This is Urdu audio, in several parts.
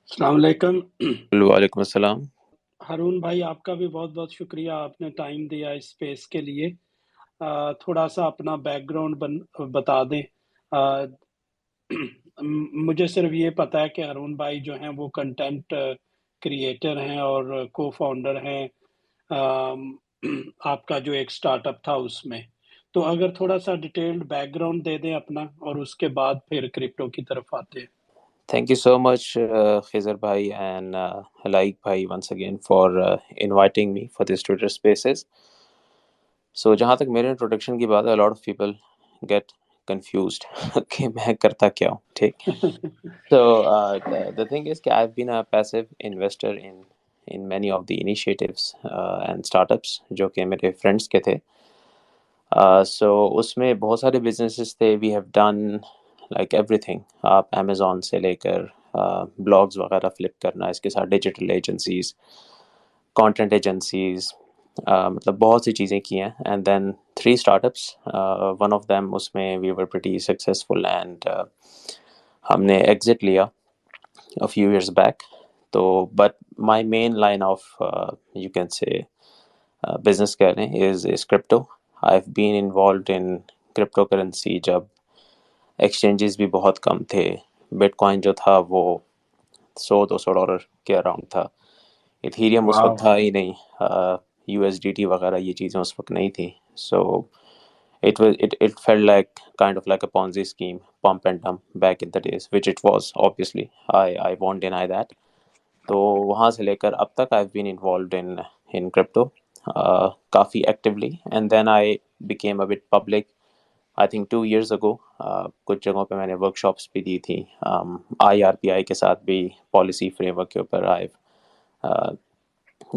السلام علیکم وعلیکم السلام. ہارون بھائی، آپ کا بھی بہت بہت شکریہ، آپ نے ٹائم دیا اس اسپیس کے لیے۔ تھوڑا سا اپنا بیک گراؤنڈ بتا دیں۔ آ، مجھے صرف یہ پتا ہے کہ ہارون بھائی جو ہیں وہ کنٹینٹ کریئٹر ہیں اور کو فاؤنڈر ہیں آم، آپ کا جو ایک سٹارٹ اپ تھا اس میں، تو اگر تھوڑا سا ڈیٹیلڈ بیک گراؤنڈ دے دیں اپنا، اور اس کے بعد پھر کرپٹو کی طرف آتے ہیں۔ Thank you so much, Khizar Bhai and Laik Bhai, once again for inviting me for this Twitter Spaces. So جہاں تک میرے انٹروڈکشن کی بات ہے, a lot of people get confused کہ میں کرتا کیا ہوں, ٹھیک. So the thing is کہ I've been a passive investor in many of the initiatives and startups جو کہ میرے فرینڈس کے تھے. So اس میں بہت سارے بزنسز تھے. We have done like everything. آپ امیزون سے لے کر بلاگز وغیرہ فلپ کرنا, اس کے ساتھ ڈیجیٹل ایجنسیز, کانٹینٹ ایجنسیز, مطلب بہت سی چیزیں کی ہیں. And then 3 startups, one of them اس میں we were pretty successful and ہم نے ایگزٹ لیا a few years back. تو but my main line of you can say business کہہ رہے ہیں is crypto. I've been involved in crypto currency جب ایکسچینجز بھی بہت کم تھے. بٹ کوائن جو تھا وہ $100-200 کے اراؤنڈ تھا. ایتھیریم اس واو، وقت تھا ہی نہیں, USDT وغیرہ یہ چیزیں اس وقت نہیں تھیں. سو it felt like kind of like a Ponzi scheme, pump and dump back in the days, which it was obviously. I won't deny that. تو وہاں سے لے کر اب تک I've been involved in crypto کافی actually. And then I became a bit public I think 2 years ago. کچھ جگہوں پہ میں نے ورک شاپس بھی دی تھی, IRPI کے ساتھ بھی پالیسی فریم ورک کے اوپر I've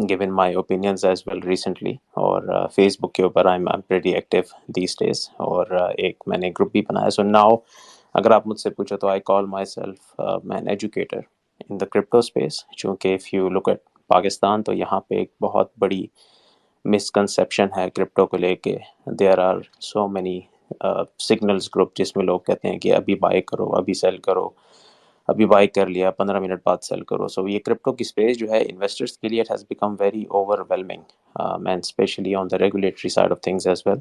given my opinions as well recently. اور فیس بک کے اوپر I'm pretty active these days. اور ایک میں نے گروپ بھی بنایا. So now اگر آپ مجھ سے پوچھو تو I call myself an educator in the crypto space. چونکہ if you look at Pakistan تو یہاں پہ ایک بہت بڑی مسکنسیپشن ہے کرپٹو کو لے کے. there are so many signals group جس میں لوگ کہتے ہیں کہ ابھی بائی کرو, ابھی سیل کرو, ابھی بائی کر لیا 15 منٹ بعد سیل کرو. سو یہ کرپٹو کی اسپیس جو ہے انویسٹرس کے لیے it has become very overwhelming and especially on the regulatory side of things as well.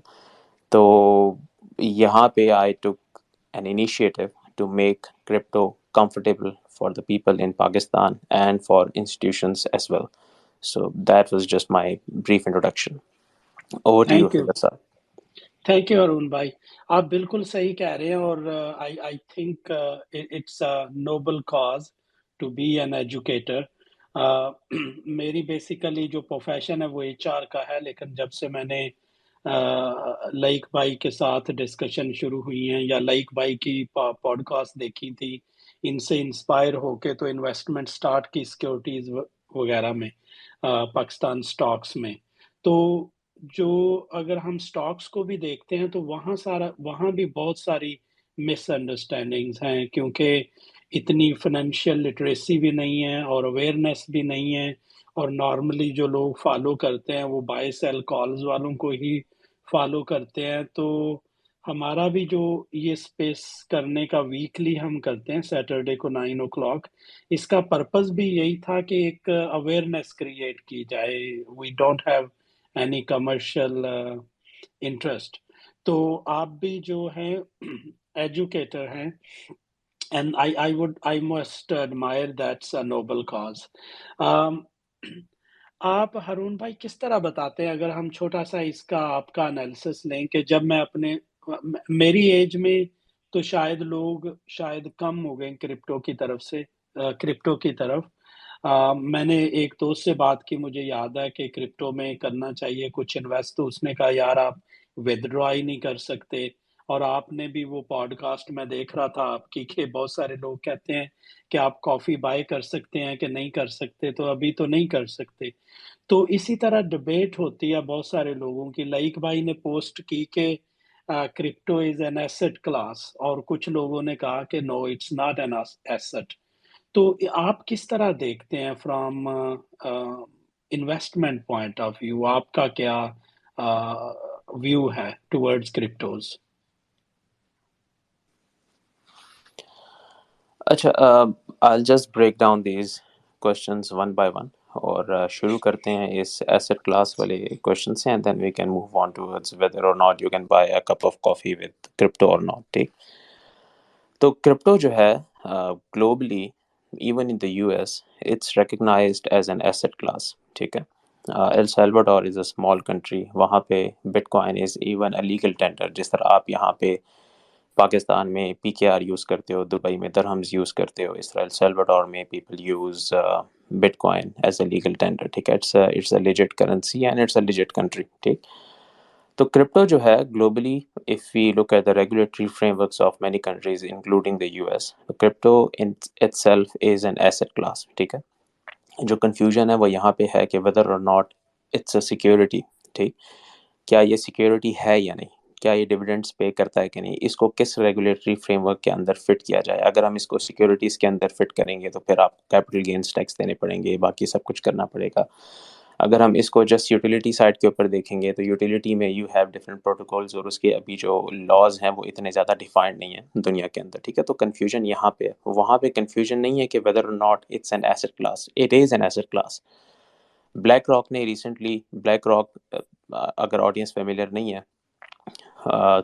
تو یہاں پہ I took an initiative to make crypto comfortable for the people in Pakistan and for institutions as well. So that was just my brief introduction. Over to you, thank you, Khizar sir. Thank you Arun بھائی، آپ بالکل صحیح کہہ رہے ہیں. اور I think it's a noble cause to be an educator. میری بیسیکلی جو پروفیشن ہے وہ HR کا ہے، لیکن جب سے میں نے لائک بھائی کے ساتھ ڈسکشن شروع ہوئی ہیں یا لائک بھائی کی پوڈ کاسٹ دیکھی تھی، ان سے انسپائر ہو کے تو انویسٹمنٹ سٹارٹ کی سیکیورٹیز وغیرہ میں، پاکستان سٹاکس میں. تو جو اگر ہم سٹاکس کو بھی دیکھتے ہیں تو وہاں بھی بہت ساری مس انڈرسٹینڈنگز ہیں، کیونکہ اتنی فائنینشیل لٹریسی بھی نہیں ہے اور اویئرنیس بھی نہیں ہے. اور نارملی جو لوگ فالو کرتے ہیں وہ بائی سیل کالز والوں کو ہی فالو کرتے ہیں. تو ہمارا بھی جو یہ سپیس کرنے کا ویکلی ہم کرتے ہیں سیٹرڈے کو 9 o'clock، اس کا پرپز بھی یہی تھا کہ ایک اویئرنیس کریٹ کی جائے. We don't have any commercial interest. تو آپ بھی جو ہیں ایجوکیٹر ہیں، and I must admire that's a noble cause. آپ ہارون بھائی کس طرح بتاتے ہیں، اگر ہم چھوٹا سا اس کا آپ کا انالیسس لیں، کہ جب میں میری ایج میں تو شاید لوگ کم ہو گئے کرپٹو کی طرف. میں نے ایک دوست سے بات کی، مجھے یاد ہے کہ کرپٹو میں کرنا چاہیے کچھ انویسٹ، تو اس نے کہا یار آپ ودرا ہی نہیں کر سکتے. اور آپ نے بھی وہ پوڈ کاسٹ میں دیکھ رہا تھا آپ کی کہ بہت سارے لوگ کہتے ہیں کہ آپ کافی بائی کر سکتے ہیں کہ نہیں کر سکتے، تو ابھی تو نہیں کر سکتے. تو اسی طرح ڈبیٹ ہوتی ہے بہت سارے لوگوں کی. لائک بھائی نے پوسٹ کی کہ crypto is an asset class, اور کچھ لوگوں نے کہا کہ no it's not an asset. تو آپ کس طرح دیکھتے ہیں from investment point of view? آپ کا کیا view ہے towards cryptos. اچھا I'll just break down these questions one by one اور شروع کرتے ہیں اس ایسٹ کلاس والے کوشچن سے and then we can move on towards whether or not you can buy a cup of coffee with crypto or not. ٹھیک تو کرپٹو جو ہے globally even in the U S it's recognized as an asset class. ٹھیک ہے El Salvador is a small country, وہاں پہ bitcoin is even a legal tender. جس طرح آپ یہاں پہ پاکستان میں پی کے آر یوز کرتے ہو، دبئی میں درہمز یوز کرتے ہو، اس طرح سیلواڈور میں people use bitcoin as a legal tender. ٹھیک ہے، it's a legit currency and it's a legit country. ٹھیک تو کرپٹو جو ہے globally if we look at the regulatory framework of many countries including the U S, crypto in itself is an asset class. ٹھیک ہے، جو کنفیوژن ہے وہ یہاں پہ ہے کہ whether or not it's a security. ٹھیک، کیا یہ سیکیورٹی ہے یا نہیں، کیا یہ ڈیویڈنڈس پے کرتا ہے کہ نہیں، اس کو کس ریگولیٹری فریم ورک کے اندر فٹ کیا جائے. اگر ہم اس کو سیکیورٹیز کے اندر فٹ کریں گے تو پھر آپ کیپٹل گینز ٹیکس دینے پڑیں گے، باقی سب کچھ کرنا پڑے گا. اگر ہم اس کو جسٹ یوٹیلیٹی سائڈ کے اوپر دیکھیں گے تو یوٹیلیٹی میں یو ہیو ڈفرینٹ پروٹوکولز اور اس کے ابھی جو لاز ہیں وہ اتنے زیادہ ڈیفائنڈ نہیں ہیں دنیا کے اندر. ٹھیک ہے، تو کنفیوژن یہاں پہ ہے. وہاں پہ کنفیوژن نہیں ہے کہ whether or not it's an asset class. It is an asset class. Black rock نے ریسنٹلی، بلیک راک اگر آڈینس فیملیئر نہیں ہے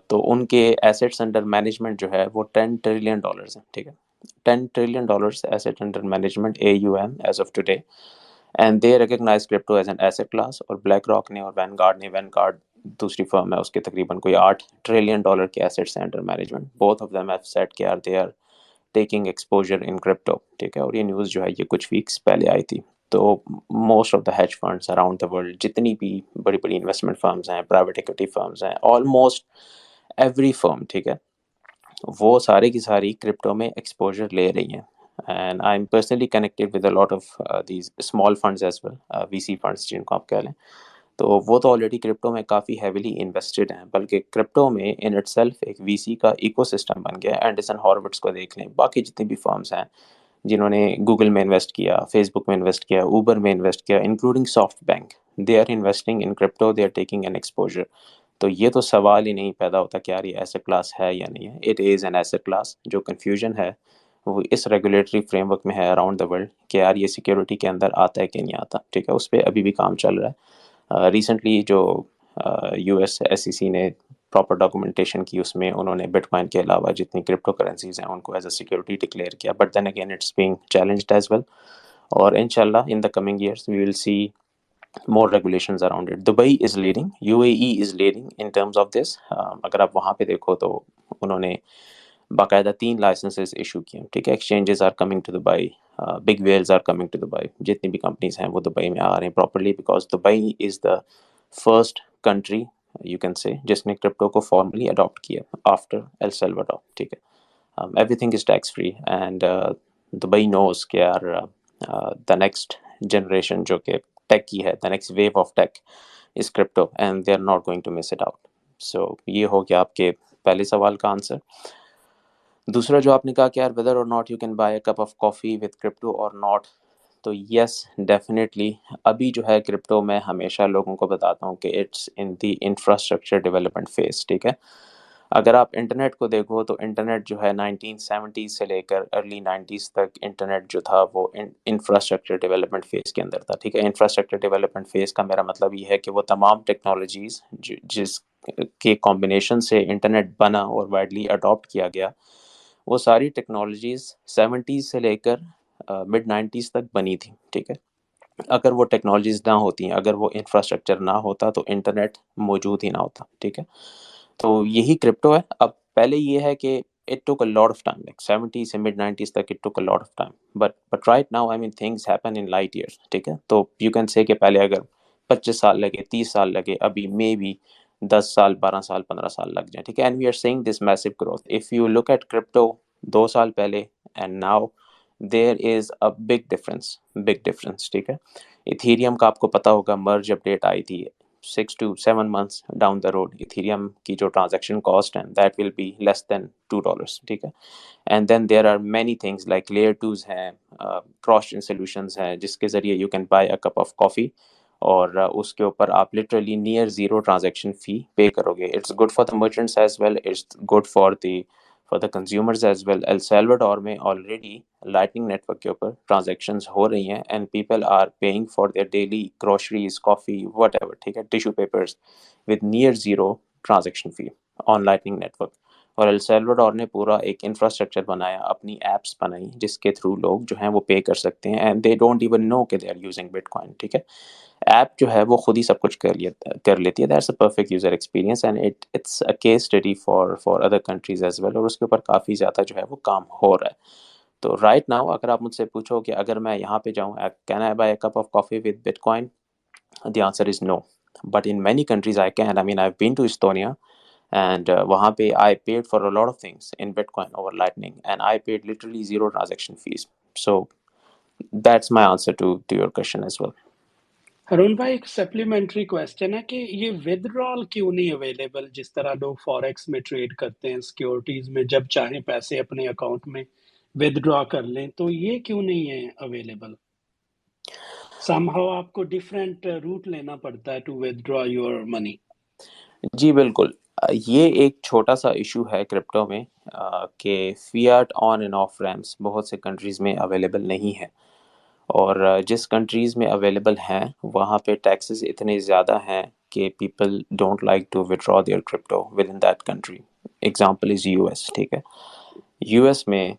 تو ان کے ایسیٹس انڈر مینجمنٹ جو ہے وہ $10 trillion ہیں. ٹھیک ہے، $10 trillion asset under management AUM as of today, and they recognize crypto as an asset class. اور بلیک راک نے اور وین گارڈ نے، وین گارڈ دوسری فرم ہے، اس کے تقریباً کوئی $8 trillion کے ایسیٹس ہیں under management. Both of them have said کہ they are taking exposure in crypto. ٹھیک ہے، اور یہ نیوز جو ہے یہ کچھ ویکس پہلے آئی تھی. تو most of the hedge funds around the world, جتنی بھی بڑی بڑی انویسٹمنٹ فرمز ہیں، پرائیویٹ ایکویٹی فرمز ہیں، آلموسٹ ایوری فرم، ٹھیک ہے، وہ سارے کی ساری کرپٹو میں ایکسپوجر لے رہی ہیں. And I am personally connected with a lot of these small funds as well, we see funds جن کو آپ کہہ لیں. تو وہ تو آلریڈی کرپٹو میں کافی ہیویلی انویسٹڈ ہیں، بلکہ کرپٹو میں ان اٹ سیلف ایک وی سی کا ایکو سسٹم بن گیا ہے. اینڈرسن ہاروٹس کو دیکھ لیں، باقی جتنی بھی فرمز ہیں جنہوں نے گوگل میں انویسٹ کیا، فیس بک میں انویسٹ کیا، اوبر میں انویسٹ کیا، including SoftBank, they are investing in crypto, they are taking an exposure. تو یہ تو سوال ہی نہیں پیدا ہوتا کہ یار یہ ایسے کلاس ہے یا نہیں ہے. It is an asset class. جو کنفیوژن ہے وہ اس ریگولیٹری فریم ورک میں ہے اراؤنڈ دا ورلڈ کہ یار یہ سیکیورٹی کے اندر آتا ہے کہ نہیں آتا. ٹھیک ہے، اس پہ ابھی بھی کام چل رہا ہے. ریسنٹلی جو یو ایس ایس ای سی نے پراپر ڈاکومنٹیشن کی، اس میں انہوں نے بٹ کوائن کے علاوہ جتنی کرپٹو کرنسیز ہیں ان کو ایز اے سیکیورٹی ڈکلیئر کیا. But then again it's being challenged as well. اور انشاءاللہ in the coming years we will see more regulations around it. Dubai is leading, UAE is leading in terms of this. اگر آپ وہاں پہ دیکھو تو انہوں نے باقاعدہ 3 لائسنسز ایشو کیے. ٹھیک ہے، exchanges are coming to Dubai, big whales are coming to Dubai. جتنی بھی کمپنیز ہیں وہ دبئی میں آ رہے ہیں properly, because Dubai is the first country you can say جس نے کرپٹو کو فارملی اڈاپٹ کیا آفٹر ایل سیلواڈور. ٹھیک ہے، everything is tax free and Dubai knows کہ یار دا نیکسٹ جنریشن جو کہ ٹیک کی ہے، the next wave of tech is crypto and they are not going to miss it out. So یہ ہو گیا آپ کے پہلے سوال کا آنسر. دوسرا جو آپ نے کہا کہ یار whether or not you can buy a cup of coffee with crypto or not، تو یس ڈیفینیٹلی. ابھی جو ہے کرپٹو میں ہمیشہ لوگوں کو بتاتا ہوں کہ it's in the infrastructure development phase. ٹھیک ہے، اگر آپ انٹرنیٹ کو دیکھو تو انٹرنیٹ جو ہے 1970s سے لے کر ارلی 90s تک انٹرنیٹ جو تھا وہ انفراسٹرکچر ڈیولپمنٹ فیز کے اندر تھا. ٹھیک ہے، انفراسٹرکچر ڈیولپمنٹ فیز کا میرا مطلب یہ ہے کہ وہ تمام ٹیکنالوجیز جس کے کمبینیشن سے انٹرنیٹ بنا اور وائڈلی اڈاپٹ کیا گیا، وہ ساری ٹیکنالوجیز 70s سے لے کر مڈ 90s تک بنی تھی. ٹھیک ہے، اگر وہ ٹیکنالوجیز نہ ہوتی ہیں، اگر وہ انفراسٹرکچر نہ ہوتا تو انٹرنیٹ موجود ہی نہ ہوتا. ٹھیک ہے، تو یہی کرپٹو ہے. اب پہلے یہ ہے کہ it took a lot of time, like 70s سے mid 90s تک it took a lot of time, but right now I mean things happen in light years. ٹھیک ہے، تو you can say کہ پہلے اگر 25 سال لگے، 30 سال لگے، ابھی مے بی 10 سال، 12 سال، 15 سال لگ جائیں. ٹھیک ہے، and we are seeing this massive growth. If you look at crypto 2 سال پہلے and now, there is a big difference, big difference. ٹھیک ہے، ایتھیریم کا آپ کو پتا ہوگا مرج اپڈیٹ آئی تھی 6 to 7 months down the road. Ethereum کی جو ٹرانزیکشن کاسٹ ہے that will be less than $2. ٹھیک ہے، and then there are many things like layer 2s ہیں، cross chain solutions ہیں جس کے ذریعے you can buy a cup of coffee اور اس کے اوپر آپ لٹرلی نیئر زیرو ٹرانزیکشن فی پے کرو گے. It's good for the merchants as well, it's good for the consumers as well. El Salvador میں آلریڈی لائٹنگ نیٹ ورک کے اوپر ٹرانزیکشنز ہو رہی ہیں and people are paying for their daily groceries, coffee, whatever ایور, ٹھیک ہے, tissue papers with near zero transaction fee on lightning network. اور ایل سیلواڈور نے پورا ایک انفراسٹرکچر بنایا, اپنی ایپس بنائی جس کے تھرو لوگ جو ہیں وہ پے کر سکتے ہیں and they don't even know کہ they are using bitcoin, ٹھیک ہے. ایپ جو ہے وہ خود ہی سب کچھ کر لیتی ہے. That's a perfect user experience and it's a case study for other countries as well, اور اس کے اوپر کافی زیادہ جو ہے وہ کام ہو رہا ہے. تو رائٹ ناؤ اگر آپ مجھ سے پوچھو کہ اگر میں یہاں پہ جاؤں, can I buy a cup of coffee with bitcoin, the answer is no. But in many countries I can. I mean I been to Estonia and وہاں پہ I paid for a lot of things in bitcoin over lightning and I paid literally zero transaction fee. So that's my answer to your question as well. Haroon بھائی ایک سپلیمنٹری کویسچن ہے کہ یہ ودرال کیوں نہیں اویلیبل جس طرح لوگ فوریکس میں ٹریڈ کرتے ہیں, سیکیورٹیز میں جب چاہیں پیسے اپنے اکاؤنٹ میں ودرا کر لیں, تو یہ کیوں نہیں ہے اویلیبل؟ سم ہاؤ آپ کو ڈفرینٹ روٹ لینا پڑتا ہے ٹو ودرا یور منی. جی بالکل, یہ ایک چھوٹا سا ایشو ہے کرپٹو میں کہ fiat on and of rims بہت سے کنٹریز میں اویلیبل نہیں ہے, اور جس کنٹریز میں اویلیبل ہیں وہاں پہ ٹیکسز اتنے زیادہ ہیں کہ people don't like to withdraw their crypto within that country. Example is U S, ٹھیک ہے. یو ایس میں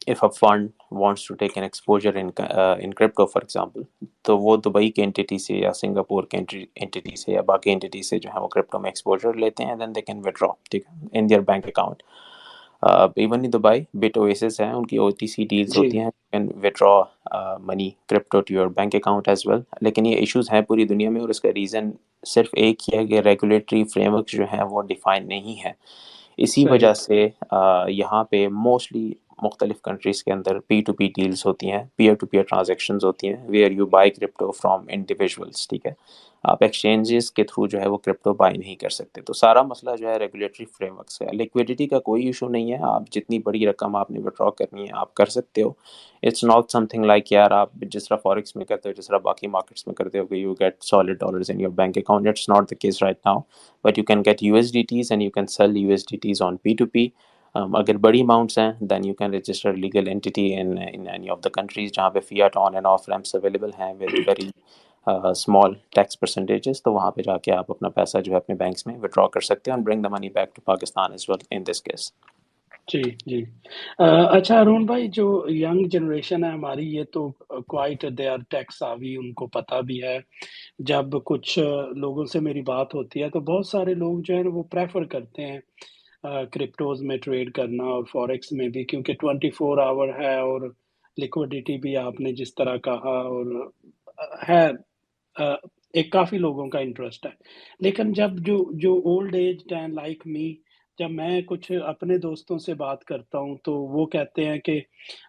if a fund wants to take an exposure in crypto for example, تو وہ دبئی کے انٹیٹی سے یا سنگاپور کے انٹیٹی سے یا باقی انٹیٹی سے جو ہے وہ کرپٹو میں ایکسپوجر لیتے ہیں, then they can withdraw, ٹھیک ہے, in their bank account. Even in Dubai but avenues ہیں, ان کی او ٹی سی ڈیلز جی ہوتی ہیں, you can withdraw money crypto to your bank account as well. لیکن یہ ایشوز ہیں پوری دنیا میں, اور اس کا ریزن صرف ایک ہی ہے کہ ریگولیٹری فریم ورک جو ہیں وہ ڈیفائن نہیں ہے. اسی صحیح. وجہ سے یہاں پہ موسٹلی مختلف کنٹریز کے اندر پی ٹو پی ڈیلز ہوتی ہیں, پیئر ٹو پیئر ٹرانزیکشنز ہوتی ہیں, where you by crypto from individuals, ٹھیک ہے. آپ ایکسچینجز کے تھرو جو ہے وہ کرپٹو بائی نہیں کر سکتے. تو سارا مسئلہ جو ہے ریگولیٹری فریم ورک سے ہے. لیکویڈیٹی کا کوئی ایشو نہیں ہے, آپ جتنی بڑی رقم آپ نے وڈرا کرنی ہے آپ کر سکتے ہو. It's not something like یار آپ جس طرح فارکس میں کرتے ہو, جس طرح باقی مارکیٹس میں کرتے ہو کہ you get solid dollars in your bank account. It's not the case right now, but you can get U S D Ts and you can sell U S D Ts on P to P. اگر بڑی اماؤنٹس ہیں then you can register legal entity in any of the countries جہاں پہ fiat on and off ramps available ہیں with very small tax percentages. تو وہاں پہ جا کے آپ اپنا پیسہ جو ہے اپنے بینکس میں ودرا کر سکتے ہیں, and bring the money back to Pakistan as well in this case. جی جی. اچھا ارون بھائی, جو ینگ جنریشن ہے ہماری, یہ تو کوائٹ دے آر ٹیک ساوی, ان کو پتہ بھی ہے. جب کچھ لوگوں سے میری بات ہوتی ہے تو بہت سارے لوگ جو ہیں وہ پریفر کرتے ہیں کرپٹوز میں ٹریڈ کرنا اور فوریکس میں بھی, کیونکہ 24 آور ہے اور لیکوڈیٹی بھی آپ نے جس طرح کہا, اور ہے ایک کافی لوگوں کا انٹرسٹ ہے. لیکن جب جو اولڈ ایج ہیں لائک می, جب میں کچھ اپنے دوستوں سے بات کرتا ہوں تو وہ کہتے ہیں کہ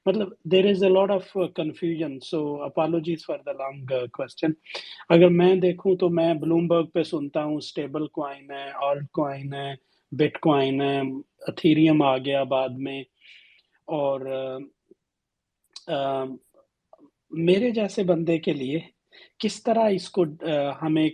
مطلب there is a lot of confusion. So apologies for the long question. اگر میں دیکھوں تو میں بلومبرگ پہ سنتا ہوں اسٹیبل کوائن ہے, آلٹ کوائن ہے, بٹ کوائن ہے, اتھیریم آ گیا بعد میں. اور میرے جیسے بندے کے لیے کس طرح اس کو ہمیں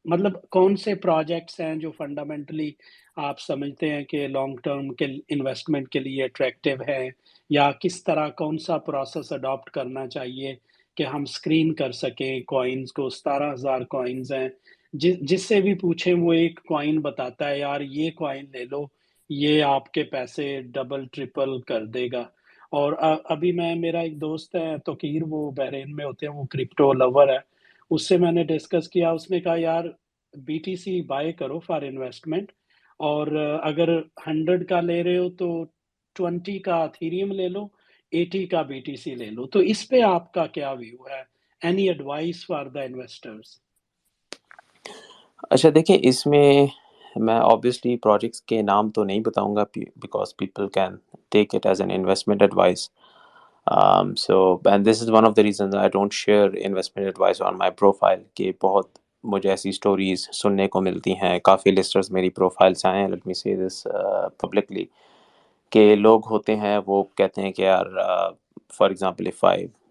مطلب کون سے پروجیکٹس ہیں جو فنڈامنٹلی آپ سمجھتے ہیں کہ لانگ ٹرم کے انویسٹمنٹ کے لیے اٹریکٹیو ہے, یا کس طرح کون سا پروسیس اڈاپٹ کرنا چاہیے کہ ہم اسکرین کر سکیں کوائنز کو؟ 17,000 کوائنز ہیں, جس سے بھی پوچھیں وہ ایک کوائن بتاتا ہے, یار یہ کوائن لے لو, یہ آپ کے پیسے ڈبل ٹرپل کر دے گا. اور ابھی میرا ایک دوست ہے توقیر, وہ بحرین میں ہوتے ہیں, وہ کرپٹو لور ہے, اس سے میں نے ڈسکس کیا. اس نے کہا یار بی ٹی سی بائی کرو فار انویسٹمنٹ, اور اگر 100 کا لے رہے ہو تو 20 کا اتھیریم لے لو, 80 کا بی ٹی سی لے لو. تو اس پہ آپ کا کیا ویو ہے؟ Any advice for the investors? اچھا دیکھیں, اس میں میں obviously پروجیکٹس کے نام تو نہیں بتاؤں گا because people can take it as an investment advice. So and this is one of the reasons I don't share investment advice on my profile, کہ بہت مجھے ایسی سٹوریز سننے کو ملتی ہیں, کافی لسٹرز میری پروفائل سے آئے ہیں, let me say this publicly, کہ لوگ ہوتے ہیں وہ کہتے ہیں کہ یار for example if I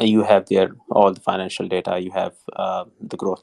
you have their all the financial data, you have the growth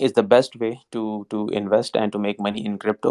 is the best way to invest and to make money in crypto.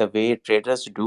the way traders do,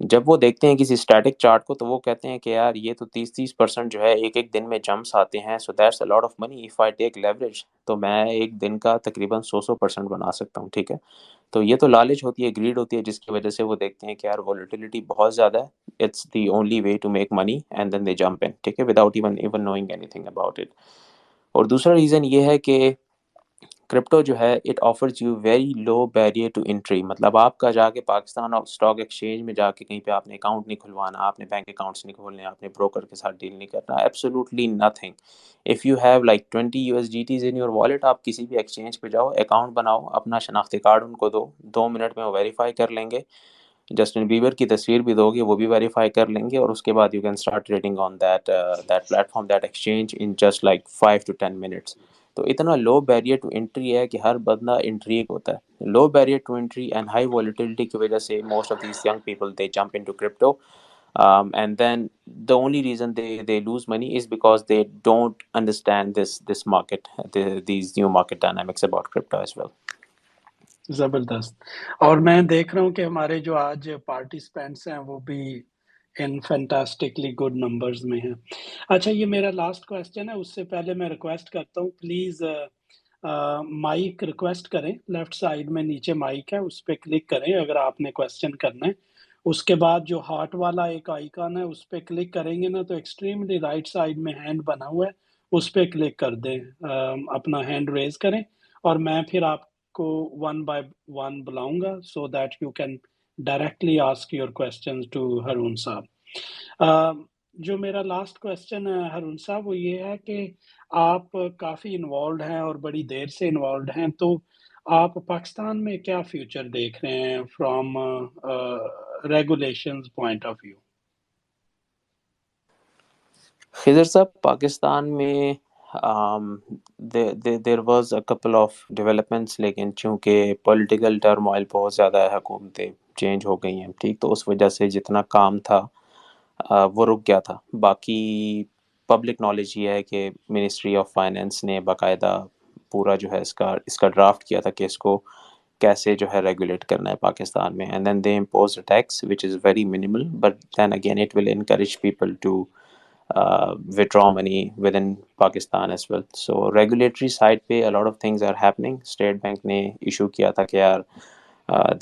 جب وہ دیکھتے ہیں کسی اسٹیٹک چارٹ کو تو وہ کہتے ہیں کہ یار یہ تو 30% جو ہے ایک ایک دن میں جمپس آتے ہیں، so that's a lot of money if I take leverage, تو میں ایک دن کا تقریباً 100% بنا سکتا ہوں، ٹھیک ہے. تو یہ تو لالچ ہوتی ہے، گریڈ ہوتی ہے، جس کی وجہ سے وہ دیکھتے ہیں کہ یار ولیٹیلیٹی بہت زیادہ ہے، it's the only way to make money and then they jump in, ٹھیک ہے، without even knowing anything about it. اور دوسرا ریزن یہ ہے کہ کرپٹو جو ہے it offers you very low barrier to entry, مطلب آپ کا جا کے پاکستان اسٹاک ایکسچینج میں جا کے کہیں پہ آپ نے اکاؤنٹ نہیں کھلوانا، آپ نے بینک اکاؤنٹس نہیں کھولنے، آپ نے بروکر کے ساتھ ڈیل نہیں کرنا، absolutely nothing. If you have like 20 USDTs in your wallet, آپ کسی بھی ایکسچینج پہ جاؤ، اکاؤنٹ بناؤ، اپنا شناختی کارڈ ان کو دو، 2 منٹ میں وہ ویریفائی کر لیں گے، جسٹن بیبر کی تصویر بھی دو گے وہ بھی ویریفائی کر لیں گے، اور اس کے بعد you can start trading on that plate form, that exchange in just like 5 to 10 minutes. تو اتنا لو بیریئر ٹو انٹری ہے کہ ہر بندہ انٹریگ ہوتا ہے. Low barrier to entry and high volatility کی وجہ سے most of these young people they jump into crypto. And then the only reason they lose money is because they don't understand this market, these new market dynamics about crypto as well. زبردست. اور میں دیکھ رہا ہوں کہ ہمارے جو آج پارٹیسپینٹس ہیں وہ بھی ان فینٹاسٹکلی گڈ نمبرز میں ہیں. اچھا یہ میرا لاسٹ کویسچن ہے، اس سے پہلے میں ریکویسٹ کرتا ہوں پلیز مائک ریکویسٹ کریں، لیفٹ سائڈ میں نیچے مائک ہے اس پہ کلک کریں اگر آپ نے کویسچن کرنا ہے. اس کے بعد جو ہارٹ والا ایک آئیکن ہے اس پہ کلک کریں گے نا تو ایکسٹریملی رائٹ سائڈ میں ہینڈ بنا ہوا ہے، اس پہ کلک کر دیں، اپنا ہینڈ ریز کریں اور میں پھر آپ کو ون بائی ون بلاؤں گا so that you can directly ask your question to Haroon صاحب. جو میرا لاسٹ کویسچن ہے ہرون صاحب وہ یہ ہے کہ آپ کافی انوالوڈ ہیں اور بڑی دیر سے انوالوڈ ہیں، تو آپ پاکستان میں کیا فیوچر دیکھ رہے ہیں from regulations point of view? Khizar صاحب، پاکستان میں there was a couple of developments, لیکن چونکہ پولیٹیکل ٹرموائل بہت زیادہ ہے، حکومتیں چینج ہو گئی ہیں، ٹھیک، تو اس وجہ سے جتنا کام تھا وہ رک گیا تھا. باقی پبلک نالج یہ ہے کہ منسٹری آف فائنینس نے باقاعدہ پورا جو ہے اس کا ڈرافٹ کیا تھا کہ اس کو کیسے جو ہے ریگولیٹ کرنا ہے پاکستان میں. And then they impose a tax which is very minimal, but then again it will encourage people to withdraw money within Pakistan as well. So regulatory side پہ a lot of things are happening. State Bank نے ایشو کیا تھا کہ یار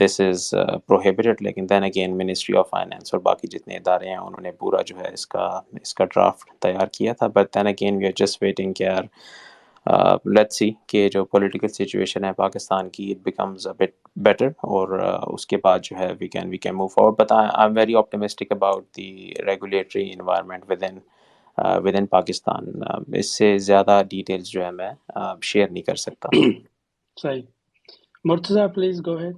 this is prohibited، لیکن then again Ministry of Finance اور باقی جتنے ادارے ہیں انہوں نے پورا جو ہے اس کا ڈرافٹ تیار کیا تھا. But then again we are just waiting کہ یار let's see کہ جو پولیٹیکل سچویشن ہے پاکستان کی it becomes a bit better، اور اس کے بعد جو ہے we can move forward. But I'm very optimistic about the regulatory environment within Pakistan. اس سے زیادہ ڈیٹیلز جو ہے میں شیئر نہیں کر سکتا. صحیح. Murtaza please go ahead.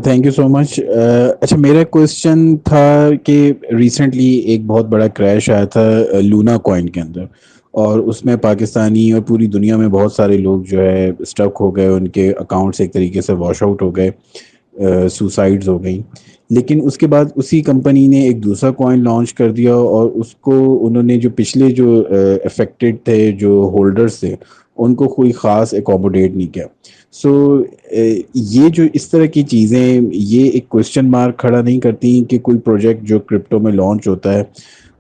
Thank you so much. اچھا میرا کویشچن تھا کہ ریسنٹلی ایک بہت بڑا کریش آیا تھا لونا کوائن کے اندر، اور اس میں پاکستانی اور پوری دنیا میں بہت سارے لوگ جو ہے اسٹک ہو گئے، ان کے اکاؤنٹس ایک طریقے سے واش آؤٹ ہو گئے، سوسائڈز ہو گئیں. لیکن اس کے بعد اسی کمپنی نے ایک دوسرا کوائن لانچ کر دیا، اور اس کو انہوں نے جو پچھلے جو افیکٹڈ تھے جو ہولڈرز تھے ان کو کوئی خاص اکوموڈیٹ نہیں کیا. سو یہ جو اس طرح کی چیزیں یہ ایک کوشچن مارک کھڑا نہیں کرتی کہ کوئی پروجیکٹ جو کرپٹو میں لانچ ہوتا ہے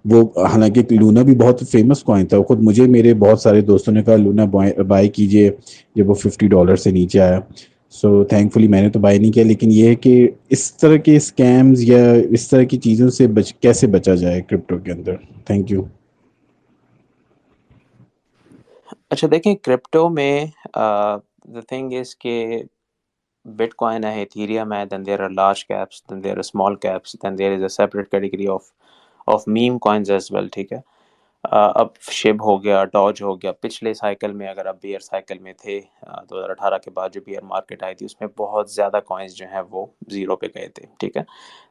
وہ، حالانکہ لونا بھی بہت فیمس کوائن تھا، خود مجھے میرے بہت سارے دوستوں نے کہا لونا بائی کیجئے جب وہ $50 سے نیچے آیا. سو تھینک فلی میں نے تو بائی نہیں کیا. لیکن یہ ہے کہ اس طرح کے اسکیمز یا اس طرح کی چیزوں سے کیسے بچا جائے کرپٹو کے اندر. Thank you. اچھا دیکھیں، کرپٹو میں the thing is کہ بٹ کوائن ہے، ایتھیریم ہے، then there are large caps, then there are small caps, then there is a separate category of meme coins as well، ٹھیک ہے. اب شب ہو گیا، ڈاج ہو گیا. پچھلے سائیکل میں اگر آپ بیئر سائیکل میں تھے 2018 کے بعد جو بیئر مارکیٹ آئی تھی اس میں بہت زیادہ کوائنز جو ہیں وہ زیرو پہ گئے تھے، ٹھیک ہے.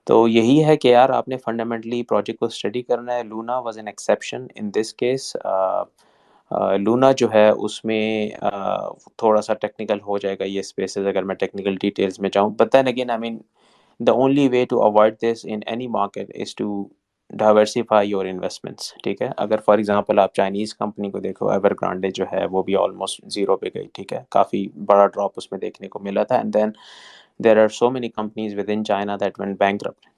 تو یہی ہے کہ یار آپ نے فنڈامنٹلی پروجیکٹ کو اسٹڈی کرنا ہے. Luna was an exception in this case. Luna جو ہے اس میں تھوڑا سا ٹیکنیکل ہو جائے گا یہ اسپیسز اگر میں ٹیکنیکل ڈیٹیلز میں جاؤں. But then again I mean the only way to avoid this in any market is to diversify your investments، ٹھیک ہے. اگر فار ایگزامپل آپ چائنیز کمپنی کو دیکھو، ایور گرانڈے جو ہے وہ بھی آلموسٹ زیرو پہ گئی، ٹھیک ہے. کافی بڑا ڈراپ اس میں دیکھنے کو ملا تھا. And then there are so many companies within China that went bankrupt,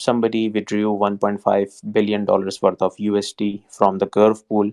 somebody withdrew 1.5 billion dollars worth of USD from the curve pool,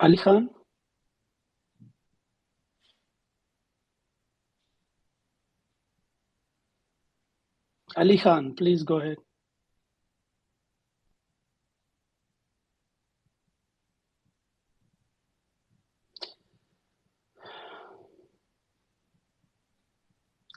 Ali Khan? Ali Khan, please go ahead.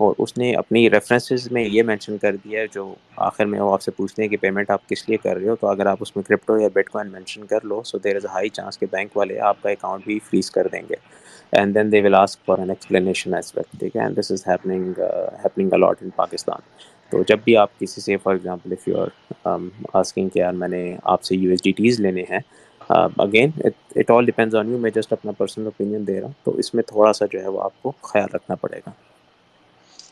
اور اس نے اپنی ریفرنسز میں یہ مینشن کر دیا ہے، جو آخر میں وہ آپ سے پوچھتے ہیں کہ پیمنٹ آپ کس لیے کر رہے ہو، تو اگر آپ اس میں کرپٹو یا بٹ کوائن مینشن کر لو، so there is a high chance کہ بینک والے آپ کا اکاؤنٹ بھی فریز کر دیں گے، and then they will ask for an explanation as well, ٹھیک ہے، and this is happening a lot in Pakistan. تو جب بھی آپ کسی سے for example if you are asking کہ یار میں نے آپ سے یو ایس ڈی ٹیز لینے ہیں، again it all depends on you, میں جسٹ اپنا پرسنل اوپینین دے رہا ہوں، تو اس میں تھوڑا سا جو ہے وہ آپ کو خیال رکھنا پڑے گا.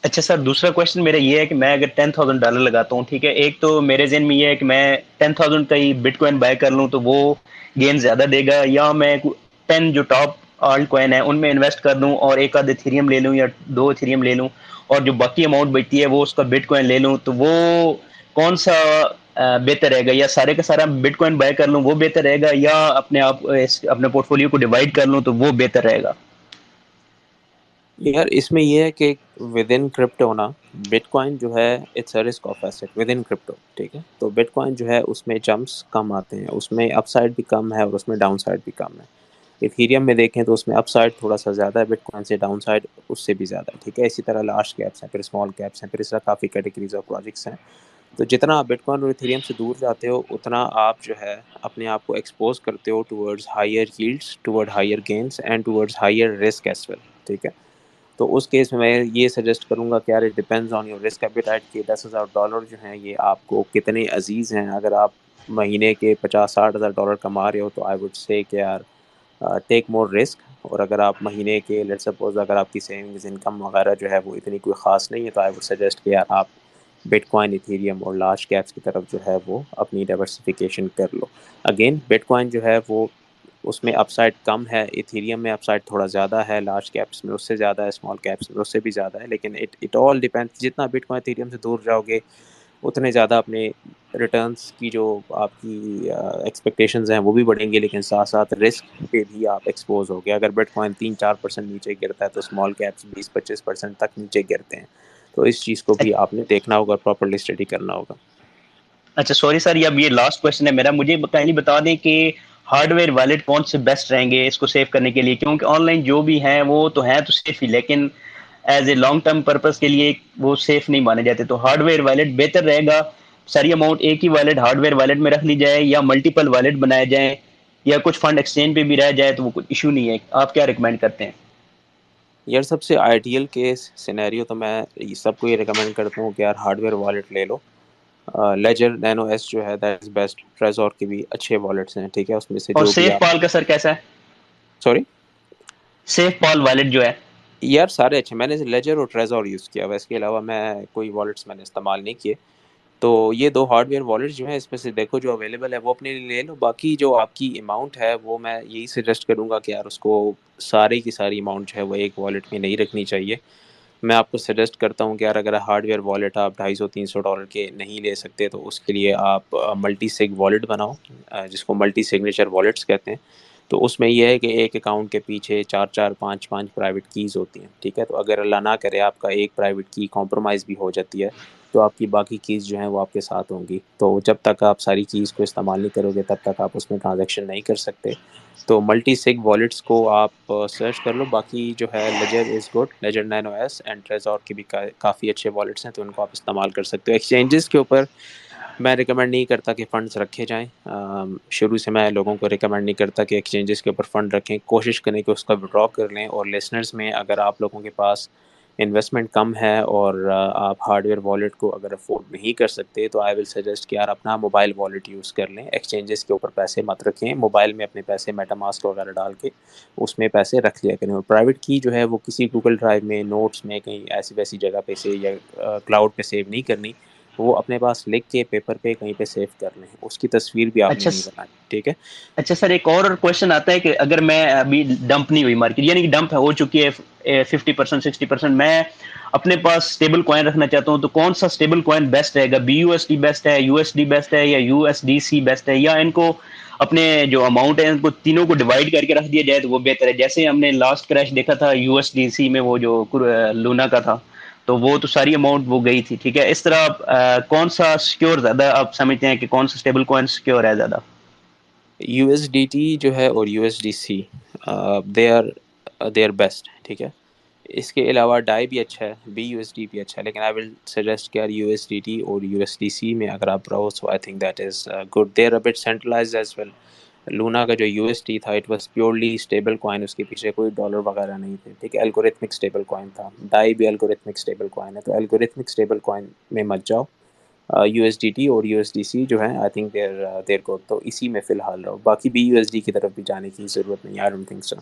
اچھا سر، دوسرا کوشچن میرا یہ ہے کہ میں اگر $10,000 لگاتا ہوں، ٹھیک ہے، ایک تو میرے ذہن میں یہ ہے کہ میں 10,000 کا ہی بٹ کوائن بائی کر لوں تو وہ گین زیادہ دے گا، یا میں 10 جو ٹاپ آلٹ کوائن ہے ان میں انویسٹ کر دوں اور ایک آدھ ایتھیریم لے لوں یا 2 ایتھیریم لے لوں، اور جو باقی اماؤنٹ بچتی ہے وہ اس کا بٹ کوائن لے لوں، تو وہ کون سا بہتر رہے گا؟ یا سارے کا سارا بٹ کوائن بائی کر لوں وہ بہتر رہے گا، یا اپنے آپ اپنے پورٹ فولیو کو ڈیوائڈ کر لوں تو وہ بہتر رہے گا؟ یار اس میں یہ ہے کہ ود ان کرپٹو نا، بٹ کوائن جو ہے it's a risk off asset within crypto, ٹھیک ہے، تو بٹ کوائن جو ہے اس میں جمپس کم آتے ہیں، اس میں اپ سائڈ بھی کم ہے اور اس میں ڈاؤن سائڈ بھی کم ہے. ایتھیریم میں دیکھیں تو اس میں اپ سائڈ تھوڑا سا زیادہ ہے، بٹ کوائن سے ڈاؤن سائڈ اس سے بھی زیادہ ہے، ٹھیک ہے. اسی طرح لارج کیپس ہیں، پھر اسمال کیپس ہیں، پھر اس طرح کافی کیٹیگریز آف پروجیکٹس ہیں. تو جتنا آپ بٹ کوائن اور ایتھیریم سے دور جاتے ہو اتنا آپ جو ہے اپنے آپ کو ایکسپوز کرتے ہو towards higher yields, toward higher gains and towards higher risk as well, ٹھیک ہے. تو اس کیس میں یہ سجیسٹ کروں گا کہ یار it depends on your risk appetite کہ $10,000 جو ہیں یہ آپ کو کتنے عزیز ہیں. اگر آپ مہینے کے $50,000-60,000 کما رہے ہو تو آئی وڈ سے کہ یار ٹیک مور رسک، اور اگر آپ مہینے کے لیٹ سپوز اگر آپ کی سیونگز انکم وغیرہ جو ہے وہ اتنی کوئی خاص نہیں ہے تو آئی وڈ سجیسٹ کہ یار آپ بٹ کوائن، ایتھیریم اور لارج کیپس کی طرف جو ہے وہ اپنی ڈائیورسفیکیشن کر لو. اگین بٹ کوائن جو ہے وہ اس میں اپ سائڈ کم ہے، ایتھیریم میں اپ سائڈ تھوڑا زیادہ ہے، لارج کیپس میں اس سے زیادہ ہے، اسمال کیپس میں اس سے بھی زیادہ ہے، لیکن اٹ آل ڈیپینڈ، جتنا بٹ کوائن ایتھیریم سے دور جاؤ گے اتنے زیادہ اپنے ریٹرنس کی جو آپ کی ایکسپیکٹیشنز ہیں وہ بھی بڑھیں گے، لیکن ساتھ ساتھ رسک پہ بھی آپ ایکسپوز ہو گے. اگر بٹ کوائن 3-4% نیچے گرتا ہے تو اسمال کیپس 20-25% تک نیچے گرتے ہیں، تو اس چیز کو بھی آپ نے دیکھنا ہوگا، پراپرلی اسٹڈی کرنا ہوگا. اچھا سوری سر، اب یہ لاسٹ کوشچن ہے میرا، مجھے کائنڈلی بتا دیں کہ ہارڈ ویئر والیٹ کون سے بیسٹ رہیں گے اس کو سیو کرنے کے لیے، کیونکہ آن لائن جو بھی ہیں وہ تو ہیں تو سیف ہی، لیکن as a long term purpose کے لیے وہ سیف نہیں مانے جاتے. تو ہارڈ ویئر والیٹ بہتر رہے گا، ساری اماؤنٹ ایک ہی والیٹ ہارڈ ویئر والیٹ میں رکھ لی جائے، یا ملٹیپل والیٹ بنائے جائیں، یا کچھ فنڈ ایکسچینج پہ بھی رہ جائے تو وہ کوئی ایشو نہیں ہے؟ آپ کیا ریکمینڈ کرتے ہیں؟ یار سب سے آئیڈیل کیس سینیریو تو میں سب کو یہ ریکمینڈ کرتا ہوں کہ یار ہارڈ ویئر والیٹ لے لو. لیجر نینو ایس جو ہے دیٹ از بیسٹ، ٹریزور کے بھی اچھے والیٹس ہیں، ٹھیک ہے، اس میں سے اور جو بھی سیف آپ. پال کا سر کیسا ہے؟ سوری سیف پال والیٹ جو ہے. یار سارے اچھے، میں نے لیجر اور ٹریزور یوز کیا ہوا، اس کے علاوہ میں کوئی والیٹس میں نے استعمال نہیں کیے. تو یہ دو ہارڈ ویئر والیٹس جو ہیں اس میں سے دیکھو جو اویلیبل ہے وہ اپنے لیے لے لو. باقی جو آپ کی اماؤنٹ ہے وہ میں یہی سجیسٹ کروں گا کہ یار اس کو ساری کی ساری اماؤنٹ جو ہے وہ ایک والیٹ میں نہیں رکھنی چاہیے. میں آپ کو سجیسٹ کرتا ہوں کہ یار اگر ہارڈ ویئر والیٹ آپ $250-300 کے نہیں لے سکتے تو اس کے لیے آپ ملٹی سگ والیٹ بناؤ، جس کو ملٹی سگنیچر والیٹس کہتے ہیں. تو اس میں یہ ہے کہ ایک اکاؤنٹ کے پیچھے 4-4 5-5 پرائیویٹ کیز ہوتی ہیں، ٹھیک ہے. تو اگر اللہ نہ کرے آپ کا ایک پرائیویٹ کی کمپرومائز بھی ہو جاتی ہے تو آپ کی باقی کیز جو ہیں وہ آپ کے ساتھ ہوں گی. تو جب تک آپ ساری کیز کو استعمال نہیں کرو گے تب تک آپ اس میں ٹرانزیکشن نہیں کر سکتے. تو ملٹی سگ والیٹس کو آپ سرچ کر لو. باقی جو ہے ledger is good, ledger nano S and Trezor کے بھی کافی اچھے والیٹس ہیں، تو ان کو آپ استعمال کر سکتے ہو. ایکسچینجز کے اوپر میں ریکمینڈ نہیں کرتا کہ فنڈز رکھے جائیں. شروع سے میں لوگوں کو ریکمینڈ نہیں کرتا کہ ایکسچینجز کے اوپر فنڈ رکھیں، کوشش کریں کہ اس کا وڈرا کر لیں. اور لیسنرز میں اگر آپ لوگوں کے پاس انویسٹمنٹ کم ہے اور آپ ہارڈ ویئر والیٹ کو اگر افورڈ نہیں کر سکتے تو آئی ول سجیسٹ کہ یار اپنا موبائل والیٹ یوز کر لیں. ایکسچینجز کے اوپر پیسے مت رکھیں، موبائل میں اپنے پیسے میٹا ماسک وغیرہ ڈال کے اس میں پیسے رکھ لیا کریں. اور پرائیویٹ کی جو ہے وہ کسی گوگل ڈرائیو میں، نوٹس میں، کہیں ایسی ویسی جگہ پہ سے یا کلاؤڈ پہ سیو نہیں کرنی، وہ اپنے پاس لکھ کے پیپر پہ کہیں پہ سیو کر لیں. اس کی تصویر بھی آپ نے اچھا نہیں بنانی، ٹھیک ہے. اچھا سر، ایک اور کوشچن آتا ہے کہ اگر میں ابھی ڈمپ نہیں ہوئی مارکیٹ، یعنی کہ ڈمپ ہو چکی ہے 50% 60%، میں اپنے پاس اسٹیبل کوائن رکھنا چاہتا ہوں، تو کون سا اسٹیبل کوائن بیسٹ رہے گا؟ BUSD بیسٹ ہے، USD بیسٹ ہے، یا USDC بیسٹ ہے، یا ان کو اپنے جو اماؤنٹ ہے ان کو تینوں کو ڈیوائڈ کر کے رکھ دیا جائے تو وہ بہتر ہے؟ جیسے ہم نے لاسٹ کریش دیکھا تھا USDC میں، وہ جو لونا کا تھا، تو وہ تو ساری اماؤنٹ وہ گئی تھی، ٹھیک ہے. اس طرح کون سا سیکیور زیادہ آپ سمجھتے ہیں کہ کون سا اسٹیبل کوائن سیکیور ہے زیادہ؟ USDT جو ہے اور USDC دے آر بیسٹ، ٹھیک ہے. اس کے علاوہ ڈائی بھی اچھا ہے, بی یو ایس ڈی بھی اچھا ہے, لیکن آئی ول سجیسٹ کہ یار یو ایس ڈی ٹی اور یو ایس ڈی سی میں اگر آپ رہو, so I think that is good. There but centralized as well. Luna کا جو یو ایس ٹی تھا it was purely stable coin, اس کے پیچھے کوئی ڈالر وغیرہ نہیں تھے, ٹھیک ہے, الگوریتھمک اسٹیبل کوائن تھا. ڈائی بھی الگوریتھمک اسٹیبل کوائن ہے, تو الگوریتھمک اسٹیبل کوائن میں مت جاؤ. یو ایس ڈی ٹی اور یو ایس ڈی سی جو ہے آئی تھنک دیر گڈ, تو اسی میں فی الحال رہو. باقی بی یو ایس ڈی کی طرف بھی جانے کی ضرورت نہیں, آئی ڈونٹ تھنک سو.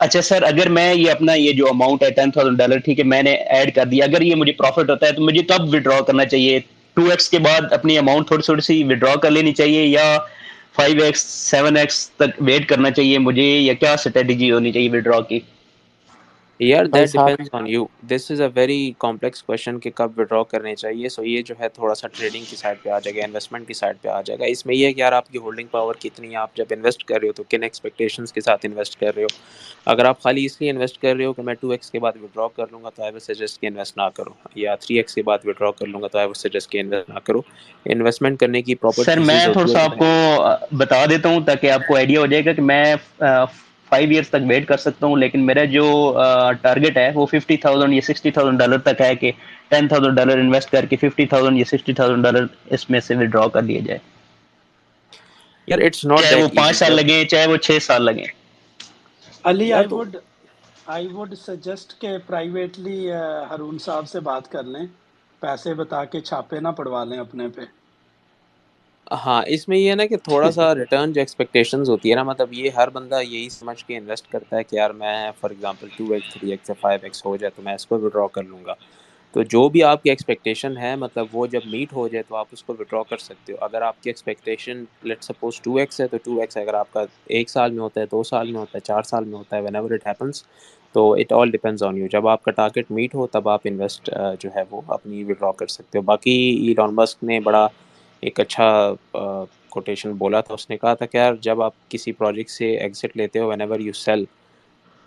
اچھا سر, اگر میں یہ اپنا یہ جو اماؤنٹ ہے $10,000 ٹھیک ہے میں نے ایڈ کر دیا, اگر یہ مجھے پروفٹ ہوتا ہے تو مجھے کب ودرا کرنا چاہیے؟ 2x کے بعد اپنی اماؤنٹ تھوڑی تھوڑی سی ودرا کر لینی چاہیے, یا 5x 7x تک ویٹ کرنا چاہیے مجھے, یا کیا اسٹریٹجی ہونی چاہیے ودرا کی؟ یار بھائی دیٹ صاحب depends on you, this is a very complex question کہ کب وڈرا کرنے چاہیے. سو یہ جو ہے تھوڑا سا ٹریڈنگ کی سائڈ پہ آ جائے گا, انویسٹمنٹ کی سائڈ پہ آ جائے گا. اس میں یہ ہے کہ یار آپ کی ہولڈنگ پاور کتنی ہے, آپ جب انویسٹ کر رہے ہو تو کن ایکسپیکٹیشنس کے ساتھ انویسٹ کر رہے ہو. اگر آپ خالی اس لیے انویسٹ کر رہے ہو کہ میں 2x کے بعد وڈرا کر لوں گا تو آئی ول سجیسٹ کہ انویسٹ نہ کرو, یا 3x کے بعد وڈرا کر لوں گا تو آئی ول سجیسٹ کہ انویسٹ نہ کرو. انویسٹمنٹ کرنے کی پراپر سر میں تھیسز تھوڑا ہوتی سا ہے. آپ کو بتا دیتا ہوں تاکہ آپ کو آئیڈیا ہو جائے گا کہ میں 5 ایئرس تک ویٹ کر سکتا ہوں, لیکن میرا جو ٹارگیٹ ہے وہ $50,000 یا $60,000 تک ہے, کہ $10,000 انویسٹ کر کے $50,000 یا $60,000 اس میں سے ودرا کر لیا جائے, یار اٹس ناٹ چاہے وہ دیٹ 5 ایزی. سال جب لگیں چاہے وہ 6 سال لگیں. علی یار تو آئی وڈ سجیسٹ کہ پرائیویٹلی ہارون صاحب سے بات کر لیں, پیسے بتا کے چھاپے نہ پڑوا لیں اپنے پہ. ہاں, اس میں یہ ہے نا کہ تھوڑا سا ریٹرن جو ایکسپیکٹیشنز ہوتی ہے نا, مطلب یہ ہر بندہ یہی سمجھ کے انویسٹ کرتا ہے کہ یار میں فار ایگزامپل 2x 3x یا 5x ہو جائے تو میں اس کو وڈرا کر لوں گا. تو جو بھی آپ کی ایکسپیکٹیشن ہے, مطلب وہ جب میٹ ہو جائے تو آپ اس کو وڈرا کر سکتے ہو. اگر آپ کی ایکسپیکٹیشن لیٹ سپوز 2x ہے تو 2x اگر آپ کا 1 سال میں ہوتا ہے, 2 سال میں ہوتا ہے, 4 سال میں ہوتا ہے, وین ایور اٹ ہیپنس, تو it all depends on you. جب آپ کا ٹارگیٹ میٹ ہو تب آپ انویسٹ جو ہے وہ اپنی وڈرا کر سکتے ہو. باقی ایلان مسک نے بڑا ایک اچھا کوٹیشن بولا تھا, اس نے کہا تھا کہ یار جب آپ کسی پروجیکٹ سے ایگزٹ لیتے ہو, وین ایور یو سیل,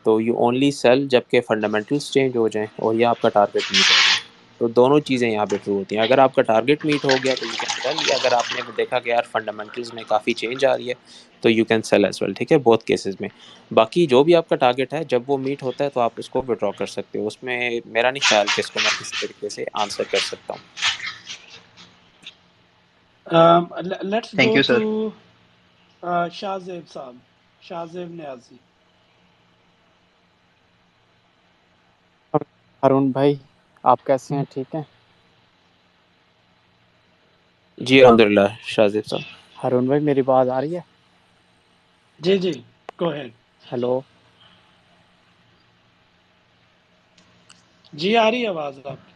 تو یو اونلی سیل جب کہ فنڈامنٹلس چینج ہو جائیں اور یہ آپ کا ٹارگیٹ میٹ ہو جائے. تو دونوں چیزیں یہاں پہ ٹرو ہوتی ہیں. اگر آپ کا ٹارگیٹ میٹ ہو گیا تو یو کین سیل, یا اگر آپ نے دیکھا کہ یار فنڈامنٹلز میں کافی چینج آ رہی ہے تو you can sell as well, ٹھیک ہے, بہت کیسز میں. باقی جو بھی آپ کا ٹارگیٹ ہے جب وہ میٹ ہوتا ہے تو آپ اس کو وڈرا کر سکتے ہو. اس میں میرا نہیں خیال کہ اس کو میں کسی طریقے سے آنسر کر سکتا ہوں. Let's thank go you to sir. Shahzaib صاحب, شاہ زیب نیازی. ہارون بھائی آپ کیسے ہیں؟ ٹھیک ہیں جی الحمد للہ شاہزیب صاحب. ہارون بھائی میری بات آ رہی ہے؟ جی جی, گو ہیڈ. ہیلو جی آ رہی ہے آواز آپ کی.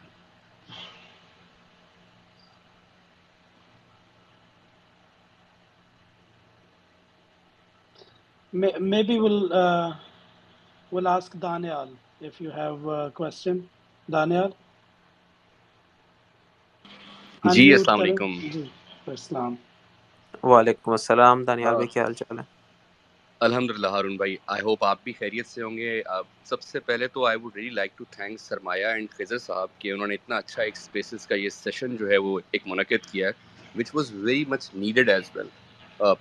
Maybe we'll ask Daniel if you have a question. Daniel, G unmute السلام کریں. علیکم. جی السلام. وعلیکم السلام دانیال بھائی, کیا حال چال ہے؟ الحمد للہ ہارون بھائی, آئی ہوپ آپ بھی خیریت سے ہوں گے. سب سے پہلے تو I would really like to thank Sarmaaya and Khizar صاحب کہ انہوں نے اتنا اچھا ایک اسپیسز کا یہ سیشن جو ہے وہ ایک منعقد کیا ہے, which was very much needed as well.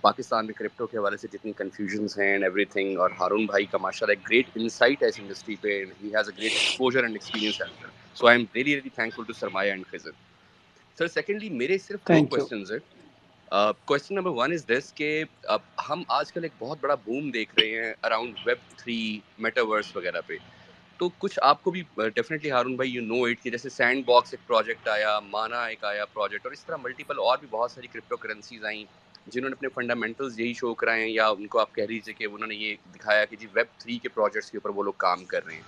Pakistan میں کرپٹو کے حوالے سے جتنی کنفیوژنس ہیں اینڈ ایوری تھنگ, اور ہارون بھائی کا ماشاء اللہ ایک گریٹ انسائٹ ہے اس انڈسٹری پہ, he has a great exposure and experience as well. So I am really really thankful to Sarmaaya and Khizar. Sir secondly میرے صرف 2 Thank you. کویشچنز ہیں. کویشچن نمبر 1 از دس کہ ہم آج کل ایک بہت بڑا بوم دیکھ رہے ہیں اراؤنڈ Web3 میٹاورس وغیرہ پہ. تو کچھ آپ کو بھی ڈیفینیٹلی ہارون بھائی یو نو اٹ کہ جیسے سینڈ باکس ایک پروجیکٹ آیا, مانا ایک آیا پروجیکٹ, اور اس طرح ملٹیپل اور بھی بہت ساری کرپٹو کرنسیز آئیں جنہوں نے اپنے فنڈامنٹلز یہی شو کرائے ہیں, یا ان کو آپ کہہ لیجیے کہ انہوں نے یہ دکھایا کہ جی Web3 کے پروجیکٹس کے اوپر وہ لوگ کام کر رہے ہیں.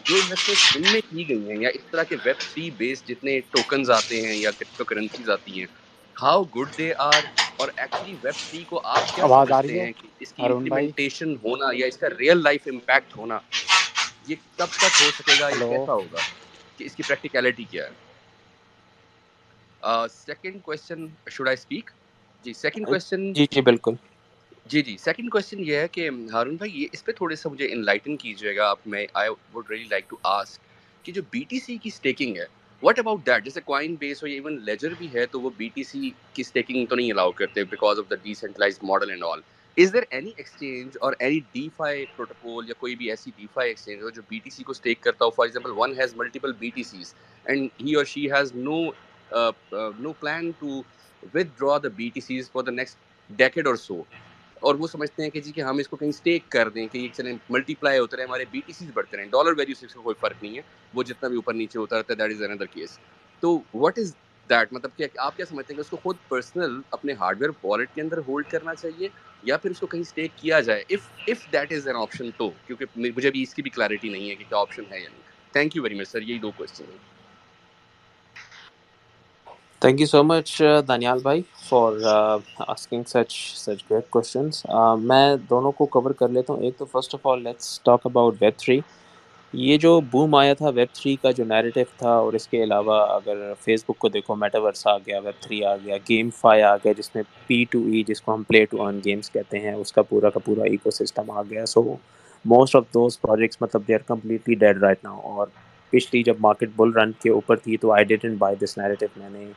جو انویسٹمنٹ ان میں کی گئی ہیں یا اس طرح کے Web3 بیسڈ جتنے ٹوکنز آتے ہیں یا کرپٹو کرنسیز آتی ہیں, ہاؤ گڈ دے آر, اور ایکچولی Web3 کو آپ کیا آواز آ رہی سمجھتے ہے ہیں کہ اس کی ہارون بھائی؟ امپلیمنٹیشن ہونا یا اس کا ریئل لائف امپیکٹ ہونا یہ کب تک ہو سکے گا یا ہیلو کیسا ہوگا, کہ اس کی پریکٹیکلٹی کیا ہے. Second question, should I speak? جی سیکنڈ کویشچن. جی جی بالکل. جی سیکنڈ کویشچن یہ ہے کہ ہارون بھائی یہ اس پہ تھوڑے سا مجھے انلائٹن کیجیے گا آپ. میں I would really like to ask کہ جو بی ٹی سی کی اسٹیکنگ ہے, واٹ اباؤٹ دیٹ؟ جیسے کوائن بیس ہو یا ایون لیجر بھی ہے تو وہ بی ٹی سی کی اسٹیکنگ تو نہیں الاؤ کرتے because of the decentralized model and all. Is there any exchange or any DeFi protocol یا کوئی بھی ایسی DeFi exchange ہو جو BTC کو stake کرتا ہو? For example, one has multiple BTCs and he or she has no plan to withdraw the BTCs for the next decade or so, اور وہ سمجھتے ہیں کہ جی کہ ہم اس کو کہیں اسٹیک کر دیں کہ یہ چلیں ملٹی پلائی ہوتے رہے, ہمارے بی ٹی سیز بڑھتے رہیں, ڈالر ویلیو سے اس کا کوئی فرق نہیں ہے, وہ جتنا بھی اوپر نیچے ہوتا رہتا ہے, دیٹ از اندر کیس. تو واٹ از دیٹ, مطلب کہ آپ کیا سمجھتے ہیں کہ اس کو خود پرسنل اپنے ہارڈ ویئر والیٹ کے اندر ہولڈ کرنا چاہیے یا پھر اس کو کہیں اسٹیک کیا جائے, if that is an option تو, کیونکہ مجھے ابھی اس کی بھی کلیئرٹی نہیں ہے کہ کیا آپشن ہے یا نہیں. تھینک یو ویری مچ سر, یہی 2 کوسچن ہیں. Thank you so much, Danial bhai, for asking such great questions. میں دونوں کو کور کر لیتا ہوں. ایک تو first of all let's talk about Web3. یہ جو بوم آیا تھا Web3 کا جو نیریٹو تھا, اور اس کے علاوہ اگر فیس بک کو دیکھو, میٹاورس آ گیا, Web3 آ گیا, گیم فائی آ گیا جس میں P2E جس کو ہم پلے ٹو ارن گیمس کہتے ہیں, اس کا پورا ایکو سسٹم آ گیا. So most of those projects مطلب they are completely dead right now. اور پچھلی جب مارکیٹ بل رن کے اوپر تھی تو I didn't by this narrative. میں نے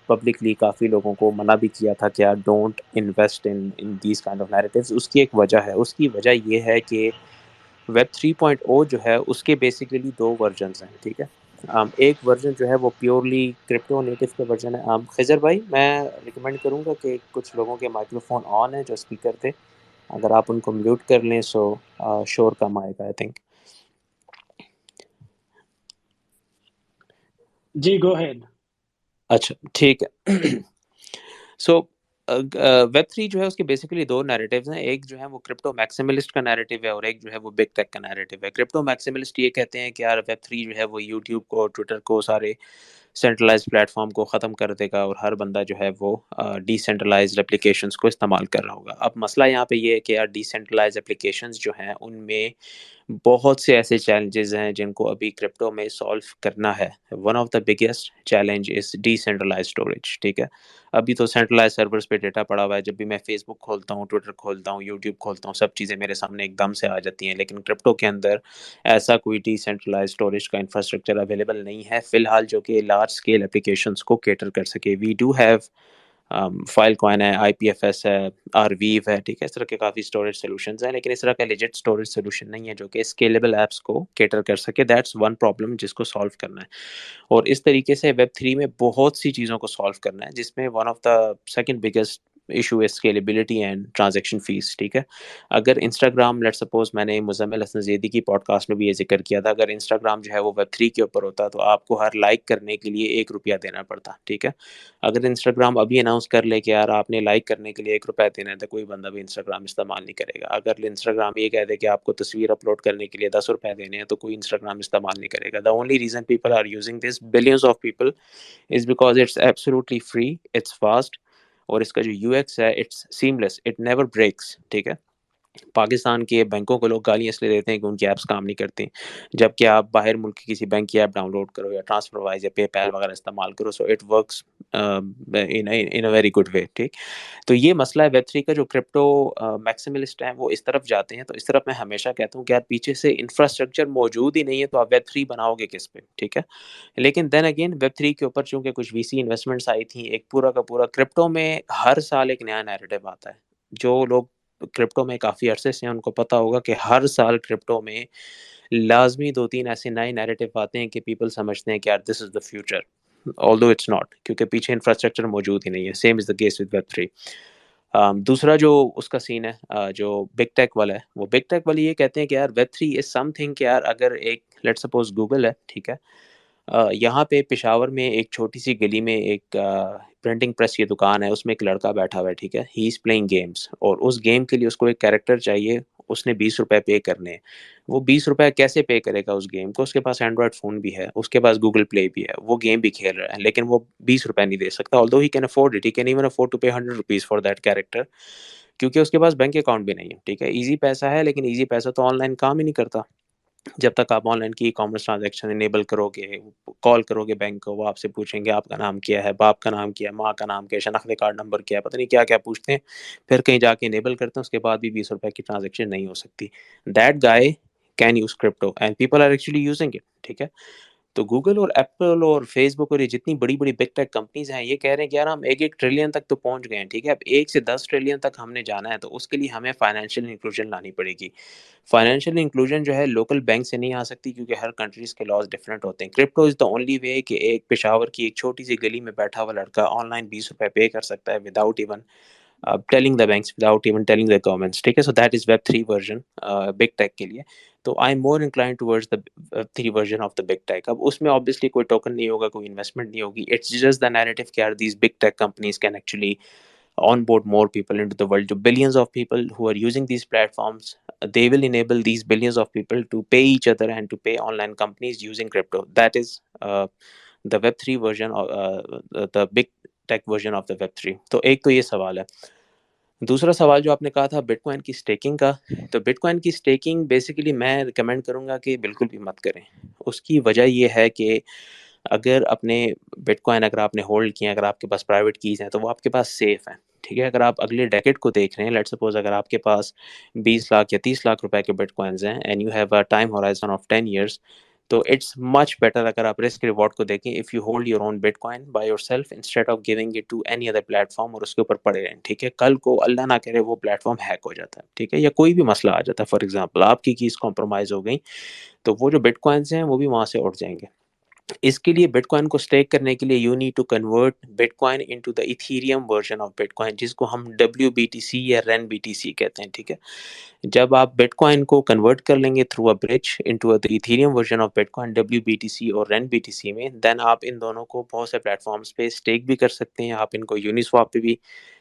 پبلکلی کافی لوگوں کو منع بھی کیا تھا کہ don't invest in these kind of narratives. اس کی ایک وجہ ہے, اس کی وجہ یہ ہے کہ ویب 3.0 جو ہے اس کے بیسیکلی 2 ورژنز ہیں, ٹھیک ہے. ایک ورژن جو ہے وہ پیورلی کرپٹو نیٹو کا ورژن ہے. خضر بھائی, میں ریکمینڈ کروں گا کہ کچھ لوگوں کے مائکرو فون آن ہیں جو اسپیکر تھے, اگر آپ ان کو میوٹ کر لیں سو شور کم آئے گا I think. G go head. اچھا ٹھیک ہے. سو ویب 3 جو ہے اس کے بیسیکلی 2 نیریٹیوز ہیں. ایک جو ہے وہ کرپٹو میکسیملسٹ کا نیریٹیو ہے, اور ایک جو ہے وہ بگ ٹیک کا نیریٹیو ہے. کرپٹو میکسیملسٹ یہ کہتے ہیں کہ یار ویب 3 جو ہے وہ یوٹیوب کو, ٹویٹر کو, سارے سینٹرلائز پلیٹ فارم کو ختم کر دے گا, اور ہر بندہ جو ہے وہ ڈی سینٹرلائزڈ اپلیکیشنز کو استعمال کر رہا ہوگا. اب مسئلہ یہاں پہ یہ ہے کہ یار ڈی سینٹرلائز اپلیکیشنز جو ہیں ان میں بہت سے ایسے چیلنجز ہیں جن کو ابھی کرپٹو میں سالو کرنا ہے. One of the biggest challenge is decentralize storage, ٹھیک ہے. ابھی تو سینٹرلائز سرورز پہ ڈیٹا پڑا ہوا ہے, جب بھی میں فیس بک کھولتا ہوں, ٹویٹر کھولتا ہوں, یوٹیوب کھولتا ہوں, سب چیزیں میرے سامنے ایک دم سے آ جاتی ہیں. لیکن کرپٹو کے اندر ایسا کوئی ڈی سینٹرلائز اسٹوریج کا انفراسٹرکچر اویلیبل نہیں ہے فی الحال جو کہ لارج اسکیل اپلیکیشنس کو کیٹر کر سکے. We do have Filecoin ہے, آئی پی ایف ایس ہے, آر ویو ہے, ٹھیک ہے, اس طرح کے کافی اسٹوریج سولوشنز ہیں, لیکن اس طرح کا لیجٹ اسٹوریج سولوشن نہیں ہے جو کہ اسکیلیبل ایپس کو کیٹر کر سکے. دیٹس ون پرابلم جس کو سالو کرنا ہے. اور اس طریقے سے ویب 3 میں بہت سی چیزوں کو سالو کرنا ہے, جس میں one of the second biggest issue ہے اسکیلیبلٹی اینڈ ٹرانزیکشن فیس, ٹھیک ہے. اگر انسٹاگرام لیٹ سپوز, میں نے مزمل حسن زیدی کی پوڈ کاسٹ میں بھی یہ ذکر کیا تھا, اگر انسٹاگرام جو ہے وہ ویب 3 کے اوپر ہوتا تو آپ کو ہر لائک کرنے کے لیے ₹1 دینا پڑتا, ٹھیک ہے. اگر انسٹاگرام ابھی اناؤنس کر لے کہ یار آپ نے لائک کرنے کے لیے ₹1 دینا ہے, تو کوئی بندہ بھی انسٹاگرام استعمال نہیں کرے گا. اگر انسٹاگرام یہ کہہ دے کہ آپ کو تصویر اپلوڈ کرنے کے لیے ₹10 دینے ہیں, تو کوئی انسٹاگرام استعمال نہیں کرے گا. The only reason people are using this, billions of people, is because it's absolutely free, it's fast, اور اس کا جو یو ایکس ہے it's seamless, it never breaks, ٹھیک ہے. پاکستان کے بینکوں کو لوگ گالیاں اس لیے دیتے ہیں کہ ان کی ایپس کام نہیں کرتی, جبکہ آپ باہر ملک کی کسی بینک کی ایپ ڈاؤن لوڈ کرو یا ٹرانسفر وائز یا پے پیل وغیرہ استعمال کرو, so it works in a very good way, ٹھیک. تو یہ مسئلہ ہے ویب 3 کا. جو کرپٹو میکسیملسٹ ہیں وہ اس طرف جاتے ہیں, تو اس طرف میں ہمیشہ کہتا ہوں کہ یار پیچھے سے انفراسٹرکچر موجود ہی نہیں ہے, تو آپ ویب 3 بناؤ گے کس پہ, ٹھیک ہے. لیکن دین اگین ویب 3 کے اوپر چونکہ کچھ وی سی انویسٹمنٹس آئی تھیں, ایک پورا کا پورا کرپٹو میں ہر سال ایک نیا نیریٹو آتا ہے. جو لوگ کرپٹو میں کافی عرصے سے ہیں ان کو پتہ ہوگا کہ ہر سال کرپٹو میں لازمی 2-3 ایسے نئے نیریٹو آتے ہیں کہ پیپل سمجھتے ہیں کہ یار this is the future, although it's not, کیونکہ پیچھے انفراسٹرکچر موجود ہی نہیں ہے. Same is the case with web 3. دوسرا جو اس کا سین ہے جو بگ ٹیک والا ہے, وہ بگ ٹیک والے یہ کہتے ہیں کہ یار ویب 3 از سم تھنگ کہ یار اگر ایک لیٹ سپوز گوگل ہے, ٹھیک ہے, یہاں پہ پشاور میں ایک چھوٹی سی گلی میں ایک پرنٹنگ پریس کی دکان ہے, اس میں ایک لڑکا بیٹھا ہوا ہے, ٹھیک ہے. ہی از پلئنگ گیمس, اور اس گیم کے لیے اس کو ایک کیریکٹر چاہیے, اس نے ₹20 پے کرنے ہیں. وہ ₹20 کیسے پے کرے گا اس گیم کو؟ اس کے پاس اینڈرائڈ فون بھی ہے, اس کے پاس گوگل پلے بھی ہے, وہ گیم بھی کھیل رہا ہے, لیکن وہ ₹20 نہیں دے سکتا. although he can afford it, he can even afford to pay ₹100 for that character, کیونکہ اس کے پاس بینک اکاؤنٹ بھی نہیں ہے, ٹھیک ہے. ایزی پیسہ ہے, لیکن ایزی پیسہ تو آن لائن کام ہی نہیں کرتا. جب تک آپ آن لائن کی ای کامرس ٹرانزیکشن انیبل کرو گے, کال کرو گے بینک کو, وہ آپ سے پوچھیں گے آپ کا نام کیا ہے, باپ کا نام کیا ہے, ماں کا نام کیا ہے, شناختی کارڈ نمبر کیا ہے, پتہ نہیں کیا کیا پوچھتے ہیں, پھر کہیں جا کے انیبل کرتے ہیں, اس کے بعد بھی ₹20 کی ٹرانزیکشن نہیں ہو سکتی. That guy can use crypto and people are actually using it, ٹھیک ہے. تو گوگل اور ایپل اور فیس بک اور یہ جتنی بڑی بڑی بگ ٹیک کمپنیز ہیں یہ کہہ رہے ہیں کہ یار ہم 1 ٹریلین تک تو پہنچ گئے ہیں، ٹھیک ہے، اب 1 سے 10 ٹریلین تک ہم نے جانا ہے، تو اس کے لیے ہمیں فائنینشیل انکلوژن لانی پڑے گی. فائنینشیل انکلوژن جو ہے لوکل بینک سے نہیں آ سکتی، کیونکہ ہر کنٹریز کے لاز ڈفرینٹ ہوتے ہیں. Crypto is the only way کہ ایک پشاور کی ایک چھوٹی سی گلی میں بیٹھا ہوا لڑکا آن لائن 20 روپے پے کر سکتا ہے without even telling the banks, without even telling the governments. ٹھیک ہے، so that is Web3 version big tech کے لیے. تو I am more inclined towards the Web3 version of the big tech. اب اس میں obviously کوئی ٹوکن نہیں ہوگا، کوئی انویسٹمنٹ نہیں ہوگی. It's just the narrative کہ these big tech companies can actually onboard more people into the world. جو billions of people who are using these platforms, they will enable these billions of people to pay each other and to pay online companies using crypto. That is the Web3 version of the big tech version of the Web3. تو ایک تو یہ سوال ہے. دوسرا سوال جو آپ نے کہا تھا بٹ کوائن کی اسٹیکنگ کا، تو بٹ کوائن کی اسٹیکنگ بیسیکلی میں ریکمینڈ کروں گا کہ بالکل بھی مت کریں. اس کی وجہ یہ ہے کہ اگر اپنے بٹ کوائن اگر آپ نے ہولڈ کیے ہیں، اگر آپ کے پاس پرائیویٹ کیز ہیں، تو وہ آپ کے پاس سیف ہیں. ٹھیک ہے، اگر آپ اگلے ڈیکیڈ کو دیکھ رہے ہیں، لیٹ سپوز اگر آپ کے پاس 20 لاکھ یا 30 لاکھ روپے کے بٹ کوائنز ہیں and you have a time horizon of 10 years, تو اٹس مچ بیٹر اگر آپ رسک ریوارڈ کو دیکھیں if you hold your own bitcoin by yourself instead of giving it to any other platform, اور اس کے اوپر پڑے رہیں. ٹھیک ہے، کل کو اللہ نہ کرے وہ پلیٹ فارم ہیک ہو جاتا ہے، ٹھیک ہے، یا کوئی بھی مسئلہ آ جاتا ہے، فار ایگزامپل آپ کی کیز کمپرومائز ہو گئی، تو وہ جو بٹ کوائنز ہیں وہ بھی وہاں سے اٹھ جائیں گے. اس کے لیے بٹ کوائن کو اسٹیک کرنے کے لیے you need to convert bitcoin into the Ethereum version of bitcoin, جس کو ہم WBTC یا رین BTC کہتے ہیں. ٹھیک ہے، جب آپ بٹ کوائن کو کنورٹ کر لیں گے through a bridge into the Ethereum version of but coin WBTC اور رین BTC میں، دین آپ ان دونوں کو بہت سے پلیٹ فارمز پہ اسٹیک بھی کر سکتے ہیں. آپ ان کو یونیسواپ پہ بھی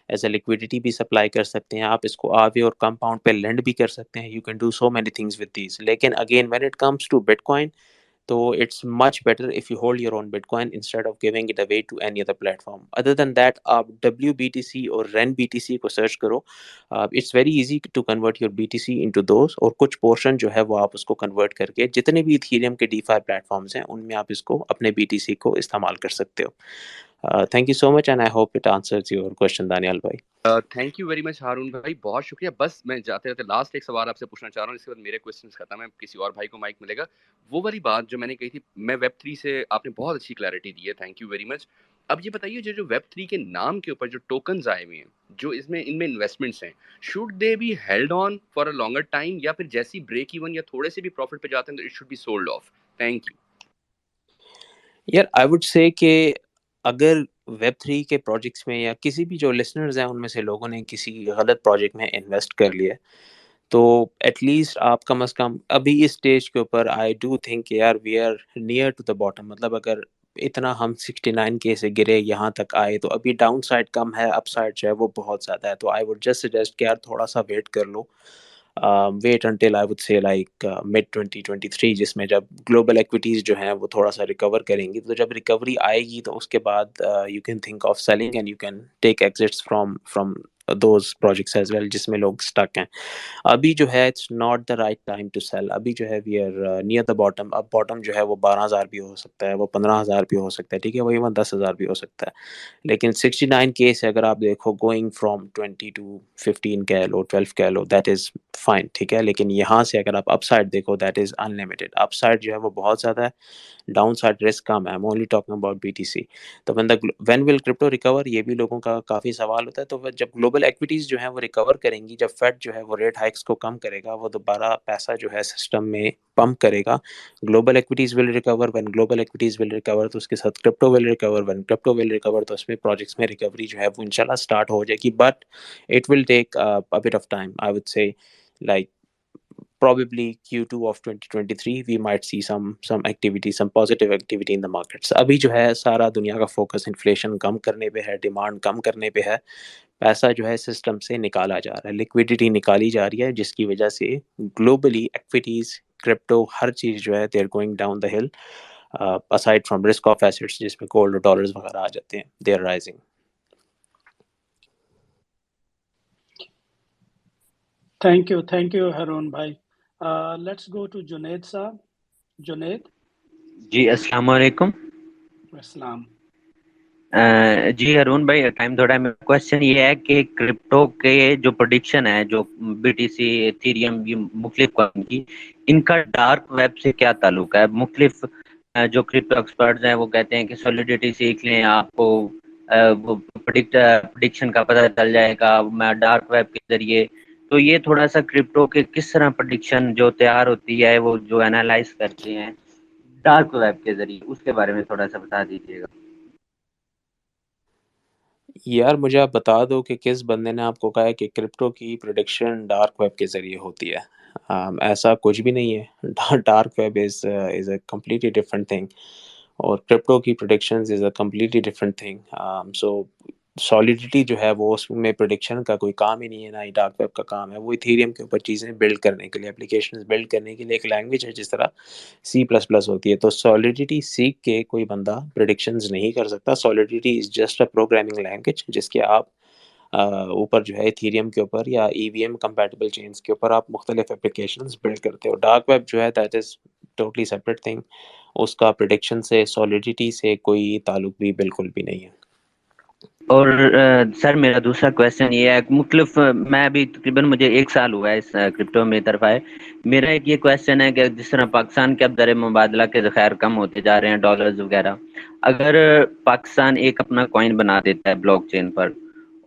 ایز اے لیکویڈیٹی بھی سپلائی کر سکتے ہیں. آپ اس کو آوے اور کمپاؤنڈ پہ لینڈ بھی کر سکتے ہیں. You can do so many things with these. لیکن again when it comes to bitcoin, تو it's much better if you hold your own bitcoin instead of giving it away to any other platform. Other than that آپ WBTC اور رین BTC کو سرچ کرو. It's very easy to convert your BTC into those, اور کچھ پورشن جو ہے وہ آپ اس کو کنورٹ کر کے جتنے بھی ایتھیریم کے DeFi پلیٹ فارمز ہیں ان میں آپ اس کو اپنے BTC کو استعمال کر سکتے ہو. Thank you so much and I hope it answers your question Daniyal بھائی. Thank you very much Haroon بھائی، بہت شکریہ. بس میں جاتے جاتے لاسٹ ایک سوال آپ سے پوچھنا چاہ رہا ہوں، اس کے بعد میرے کویسچنس ختم ہیں، کسی اور بھائی کو مائک ملے گا. وہ والی بات جو میں نے کہی تھی، میں Web3 سے آپ نے بہت اچھی کلیئرٹی دی ہے، تھینک یو ویری مچ. اب یہ بتائیے جو Web3 کے نام کے اوپر جو ٹوکنز آئے ہوئے ہیں، جو ان میں انویسٹمنٹس ہیں، should they be held on for a longer time, یا پھر جیسی بریک ایون یا تھوڑے سے بھی پروفٹ پہ جاتے ہیں تو it should be sold off? Thank you. یار آئی وڈ سے کہ اگر Web3 کے پروجیکٹس میں یا کسی بھی جو لسنرز ہیں ان میں سے لوگوں نے کسی غلط پروجیکٹ میں انویسٹ کر لیا، تو ایٹ لیسٹ آپ کم از کم ابھی اس اسٹیج کے اوپر آئی ڈو تھنک یار we are near to the bottom. مطلب اگر اتنا ہم 69K سے گرے یہاں تک آئے، تو ابھی ڈاؤن سائڈ کم ہے، اپ سائڈ جو ہے وہ بہت زیادہ ہے. تو آئی وڈ جسٹ سجیسٹ کہ یار تھوڑا سا ویٹ کر لو، wait until I would say like mid 2023، جس میں جب گلوبل ایکویٹیز جو ہیں وہ تھوڑا سا ریکور کریں گی. تو جب ریکوری آئے گی تو اس کے بعد you can think of selling and you can take exits from those projects as well جس میں لوگ اسٹک ہیں. ابھی جو ہے it's not the right time to sell. ابھی جو ہے we are near the bottom. اب باٹم جو ہے وہ 12,000 بھی ہو سکتا ہے، وہ 15,000 بھی ہو سکتا ہے، ٹھیک ہے، وہ ایون 10,000 بھی ہو سکتا ہے. لیکن 69K سے اگر آپ دیکھو گوئنگ فرام 20 to 15 کہہ لو 12 کہہ لو، دیٹ از فائن، ٹھیک ہے. لیکن یہاں سے اگر آپ اپ سائڈ دیکھو that is unlimited. Up side جو ہے وہ بہت زیادہ ہے، ڈاؤن سائڈ رسک کم ہے. I'm only talking about BTC. تو when will crypto recover، یہ بھی لوگوں کا کافی سوال ہوتا ہے. تو جب گلوبل ایکویٹیز جو ہیں وہ ریکور کریں گی، جب فیڈ جو ہے وہ ریٹ ہائکس کو کم کرے گا، وہ دوبارہ پیسہ جو ہے سسٹم میں پمپ کرے گا. Global equities will recover. When global equities will recover تو اس کے ساتھ crypto will recover. When crypto will recover تو اس میں پروجیکٹس میں ریکوری جو ہے وہ انشاءاللہ اسٹارٹ ہو جائے گی. But it will take a bit of time. I would say like probably Q2 of 2023 we might see some activity, some positive activity in the markets. ابھی جو ہے سارا دنیا کا فوکس انفلیشن کم کرنے پہ ہے، ڈیمانڈ کم کرنے پہ ہے. پیسہ جو ہے سسٹم سے نکالا جا رہا ہے، لیکویڈیٹی نکالی جا رہی ہے، جس کی وجہ سے گلوبلی ایکویٹیز، کرپٹو، ہر چیز جو ہے they are going down the hill. aside from risk of assets جس میں گولڈ ڈالرز وغیرہ آ جاتے ہیں، they are rising. Thank you Haroon بھائی. لیٹس گو ٹو جنید صاحب. جنید. جی السلام علیکم. السلام. جی ہارون بھائی، ٹائم تھوڑا ہے. کوشچن یہ ہے کہ کرپٹو کے جو پروڈکشن ہے، جو BTC، ایتھیریم، یہ مختلف کوائن کی، ان کا ڈارک ویب سے کیا تعلق ہے؟ مختلف جو کرپٹو ایکسپرٹس ہیں وہ کہتے ہیں کہ سولیڈیٹی سیکھ لیں، آپ کو وہ پریڈکشن کا پتہ چل جائے گا ڈارک ویب کے ذریعے. تو یہ تھوڑا سا کرپٹو کے کس طرح پریڈکشن جو تیار ہوتی ہے وہ جو انالائز کرتے ہیں ڈارک ویب کے ذریعے، اس کے بارے میں تھوڑا سا بتا دیجیے گا. یار مجھے آپ بتا دو کہ کس بندے نے آپ کو کہا ہے کہ کرپٹو کی پریڈکشن ڈارک ویب کے ذریعے ہوتی ہے. ایسا کچھ بھی نہیں ہے. Dark web is a completely different thing اور کرپٹو کی predictions is a completely different thing. So Solidity جو ہے وہ اس میں پریڈکشن کا کوئی کام ہی نہیں ہے، نہ ہی ڈارک ویب کا کام ہے. وہ ایتھیریم کے اوپر چیزیں بلڈ کرنے کے لیے، اپلیکیشنز بلڈ کرنے کے لیے ایک لینگویج ہے جس طرح C++ ہوتی ہے. تو سولیڈیٹی سیکھ کے کوئی بندہ پریڈکشنز نہیں کر سکتا. Solidity is just a programming language جس کے آپ اوپر جو ہے ایتھیریم کے اوپر یا EVM کمپیٹیبل چینز کے اوپر آپ مختلف اپلیکیشنز بلڈ کرتے ہو. ڈارک ویب جو ہے that is totally separate thing. اس کا پریڈکشن سے، سولیڈیٹی سے کوئی تعلق بھی بالکل بھی نہیں ہے. اور سر میرا دوسرا کویشچن یہ ہے مختلف، میں ابھی تقریباً مجھے 1 سال ہوا ہے اس کرپٹو میں طرف آئے. میرا ایک یہ کویشچن ہے کہ جس طرح پاکستان کے اب زر مبادلہ کے ذخائر کم ہوتے جا رہے ہیں، ڈالرز وغیرہ، اگر پاکستان ایک اپنا کوائن بنا دیتا ہے بلاک چین پر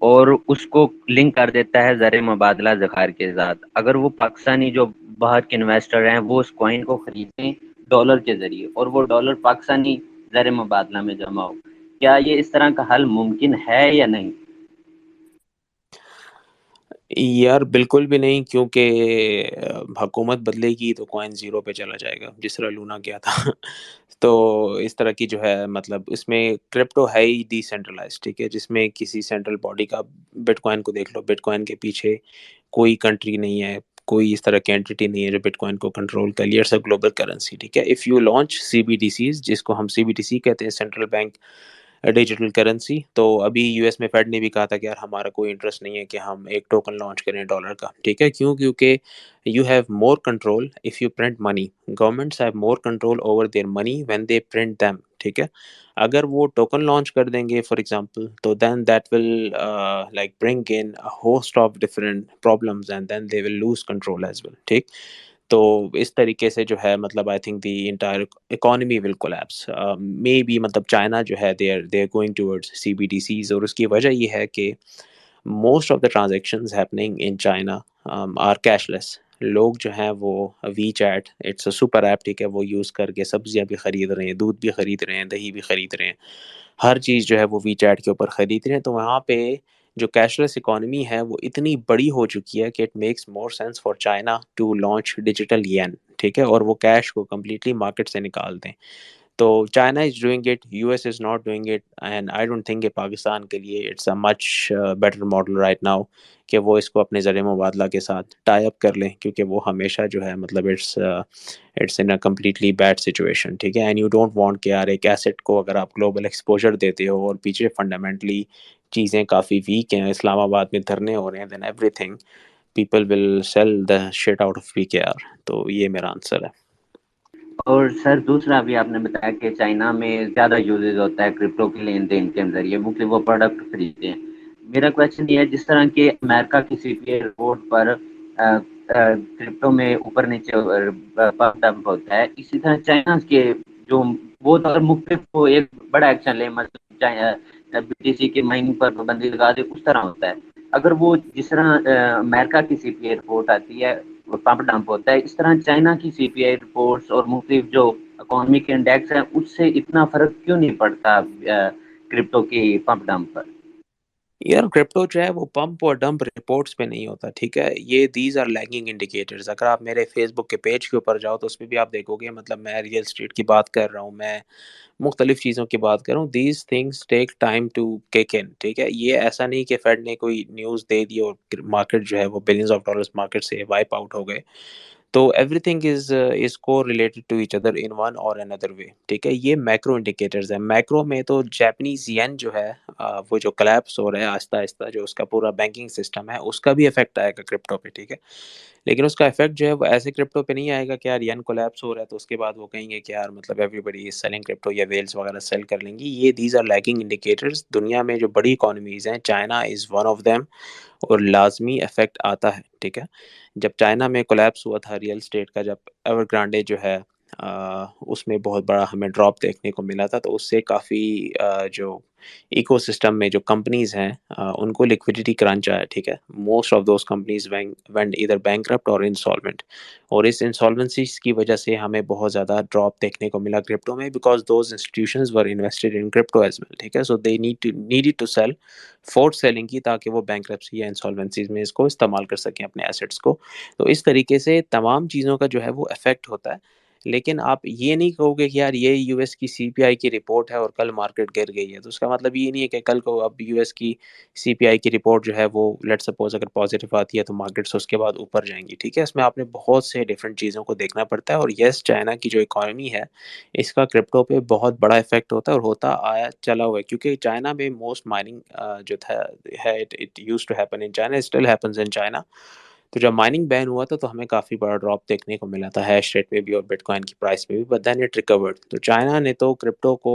اور اس کو لنک کر دیتا ہے زر مبادلہ ذخائر کے ساتھ، اگر وہ پاکستانی جو باہر کے انویسٹر ہیں وہ اس کوائن کو خریدیں ڈالر کے ذریعے اور وہ ڈالر پاکستانی زر مبادلہ میں جمع ہو، کیا یہ اس طرح کا حل ممکن ہے یا نہیں؟ یار بالکل بھی نہیں، کیونکہ حکومت بدلے گی تو کوائن زیرو پہ چلا جائے گا جس طرح لونا کیا تھا. تو اس طرح کی جو ہے مطلب اس میں کرپٹو ہے ہی ڈی سینٹرلائز، ٹھیک ہے، جس میں کسی سینٹرل باڈی کا، بٹ کوائن کو دیکھ لو، بٹ کوائن کے پیچھے کوئی کنٹری نہیں ہے، کوئی اس طرح کی اینٹی نہیں ہے جو بٹ کوائن کو کنٹرول کر لیے. اٹس اے گلوبل کرنسی، ٹھیک ہے. اف یو لانچ CBDCs جس کو ہم CBDC کہتے ہیں، سینٹرل بینک ڈیجیٹل کرنسی، تو ابھی US میں فیڈ نے بھی کہا تھا کہ یار ہمارا کوئی انٹرسٹ نہیں ہے کہ ہم ایک ٹوکن لانچ کریں ڈالر کا، ٹھیک ہے. کیوں؟ کیونکہ you have more control if you print money. Governments have more control over their money when they print them, ٹھیک ہے. اگر وہ ٹوکن لانچ کر دیں گے فار ایگزامپل، تو then that will like bring in host of different problems and then they will lose control as well, ٹھیک. تو اس طریقے سے جو ہے مطلب I think the entire economy will collapse. Maybe بی مطلب چائنا جو ہے they are going towards CBDCs، اور اس کی وجہ یہ ہے کہ most of the transactions happening in China are cashless. لوگ جو ہیں وہ وی chat, it's a super app, ٹھیک ہے، وہ یوز کر کے سبزیاں بھی خرید رہے ہیں، دودھ بھی خرید رہے ہیں، دہی بھی خرید رہے ہیں، ہر چیز جو ہے وہ وی چیٹ کے اوپر خرید رہے ہیں. تو وہاں پہ جو کیش لیس اکانومی ہے وہ اتنی بڑی ہو چکی ہے کہ it makes more sense for China to launch digital yen, ٹھیک ہے، اور وہ کیش کو کمپلیٹلی مارکیٹ سے نکال دیں. تو China is doing it, US is not doing it, and I don't think کہ پاکستان کے لیے it's a much better model right now کہ وہ اس کو اپنے زر مبادلہ کے ساتھ ٹائی اپ کر لیں، کیونکہ وہ ہمیشہ جو ہے مطلب it's in a completely bad situation, ٹھیک ہے. اینڈ یو ڈونٹ وانٹ کہ یار ایک ایسٹ کو اگر آپ گلوبل ایکسپوجر دیتے ہو اور پیچھے فنڈامنٹلی چیزیں کافی ویک ہیں، اسلام آباد میں دھرنے ہو رہے ہیں، then everything people will sell the shit out of PKR. تو یہ میرا آنسر ہے. اور سر دوسرا بھی آپ نے بتایا کہ چائنا میں زیادہ یوزز ہوتا ہے کرپٹو کے لین دین کے ذریعے، مختلف وہ پروڈکٹ خریدتے ہیں. میرا کویشچن یہ ہے جس طرح کہ امریکہ کی CPI رپورٹ پر کرپٹو میں اوپر نیچے پمپ ڈمپ ہوتا ہے، اسی طرح چائنا کے جو وہ اگر مختلف کو ایک بڑا ایکشن لے، مطلب BTC کے مائننگ پر پابندی لگا دے، اس طرح ہوتا ہے. اگر وہ جس طرح امریکہ کی CPI رپورٹ آتی ہے پمپ ڈمپ ہوتا ہے، اس طرح چائنا کی CPI رپورٹس اور مختلف جو اکانومک انڈیکس ہیں اس سے اتنا فرق کیوں نہیں پڑتا کرپٹو کی پمپ ڈمپ پر؟ یار کرپٹو جو ہے وہ پمپ اور ڈمپ رپورٹس پہ نہیں ہوتا، ٹھیک ہے. یہ دیز آر لیگنگ انڈیکیٹرز. اگر آپ میرے فیس بک کے پیج کے اوپر جاؤ تو اس پہ بھی آپ دیکھو گے مطلب میں ریئل اسٹیٹ کی بات کر رہا ہوں، میں مختلف چیزوں کی بات کر رہا ہوں. These things take time to kick in, ٹھیک ہے. یہ ایسا نہیں کہ فیڈ نے کوئی نیوز دے دی اور مارکیٹ جو ہے وہ بلینز آف ڈالرز مارکیٹ سے وائپ آؤٹ ہو گئے. تو everything is correlated to each other in one or another وے، ٹھیک ہے. یہ میکرو انڈیکیٹرز ہیں. میکرو میں تو جاپنیز ین جو ہے وہ جو کلیپس ہو رہا ہے آہستہ آہستہ، جو اس کا پورا بینکنگ سسٹم ہے اس کا بھی افیکٹ آئے گا کرپٹو پہ، ٹھیک ہے. لیکن اس کا افیکٹ جو ہے وہ ایسے کرپٹو پہ نہیں آئے گا کہ یار ین کولیپس ہو رہا ہے تو اس کے بعد وہ کہیں گے کہ یار مطلب everybody is selling crypto, یا ویلز وغیرہ سیل کر لیں گی. یہ دیز آر لیگنگ انڈیکیٹرز. دنیا میں جو بڑی اکانومیز ہیں، China is one of them, اور لازمی افیکٹ آتا ہے، ٹھیک ہے. جب چائنا میں کولیپس ہوا تھا ریئل اسٹیٹ کا، جب ایور گرانڈے جو ہے اس میں بہت بڑا ہمیں ڈراپ دیکھنے کو ملا تھا، تو اس سے کافی جو ایکو سسٹم میں جو کمپنیز ہیں ان کو لیکویڈیٹی کرنچ آیا، ٹھیک ہے. Most of those companies went either bankrupt اور انسالوینٹ، اور اس انسالوینسیز کی وجہ سے ہمیں بہت زیادہ ڈراپ دیکھنے کو ملا کرپٹو میں، because those institutions were invested in crypto as well, ٹھیک ہے. So they needed to sell, force selling کی، تاکہ وہ بینکرپسی یا انسالوینسیز میں اس کو استعمال کر سکیں اپنے ایسٹس کو. تو اس طریقے سے تمام چیزوں کا جو ہے وہ افیکٹ ہوتا ہے. لیکن آپ یہ نہیں کہو گے کہ یار یہ یو ایس کی سی پی آئی کی رپورٹ ہے اور کل مارکیٹ گر گئی ہے، تو اس کا مطلب یہ نہیں ہے کہ کل کو اب یو ایس کی سی پی آئی کی رپورٹ جو ہے وہ لیٹ سپوز اگر پازیٹیو آتی ہے تو مارکیٹس اس کے بعد اوپر جائیں گی، ٹھیک ہے. اس میں آپ نے بہت سے ڈفرینٹ چیزوں کو دیکھنا پڑتا ہے. اور یس، چائنا کی جو اکانومی ہے اس کا کرپٹو پہ بہت بڑا افیکٹ ہوتا ہے، اور ہوتا آیا چلا ہوا ہے، کیونکہ چائنا میں موسٹ مائننگ جو تھا ہے، it used to happen in China, still happens in China. تو جب مائننگ بین ہوا تھا تو ہمیں کافی بڑا ڈراپ دیکھنے کو ملا تھا ہیش ریٹ میں بھی اور بٹ کوائن کی پرائس میں بھی، بٹ دین اٹ ریکورڈ. تو چائنا نے تو کرپٹو کو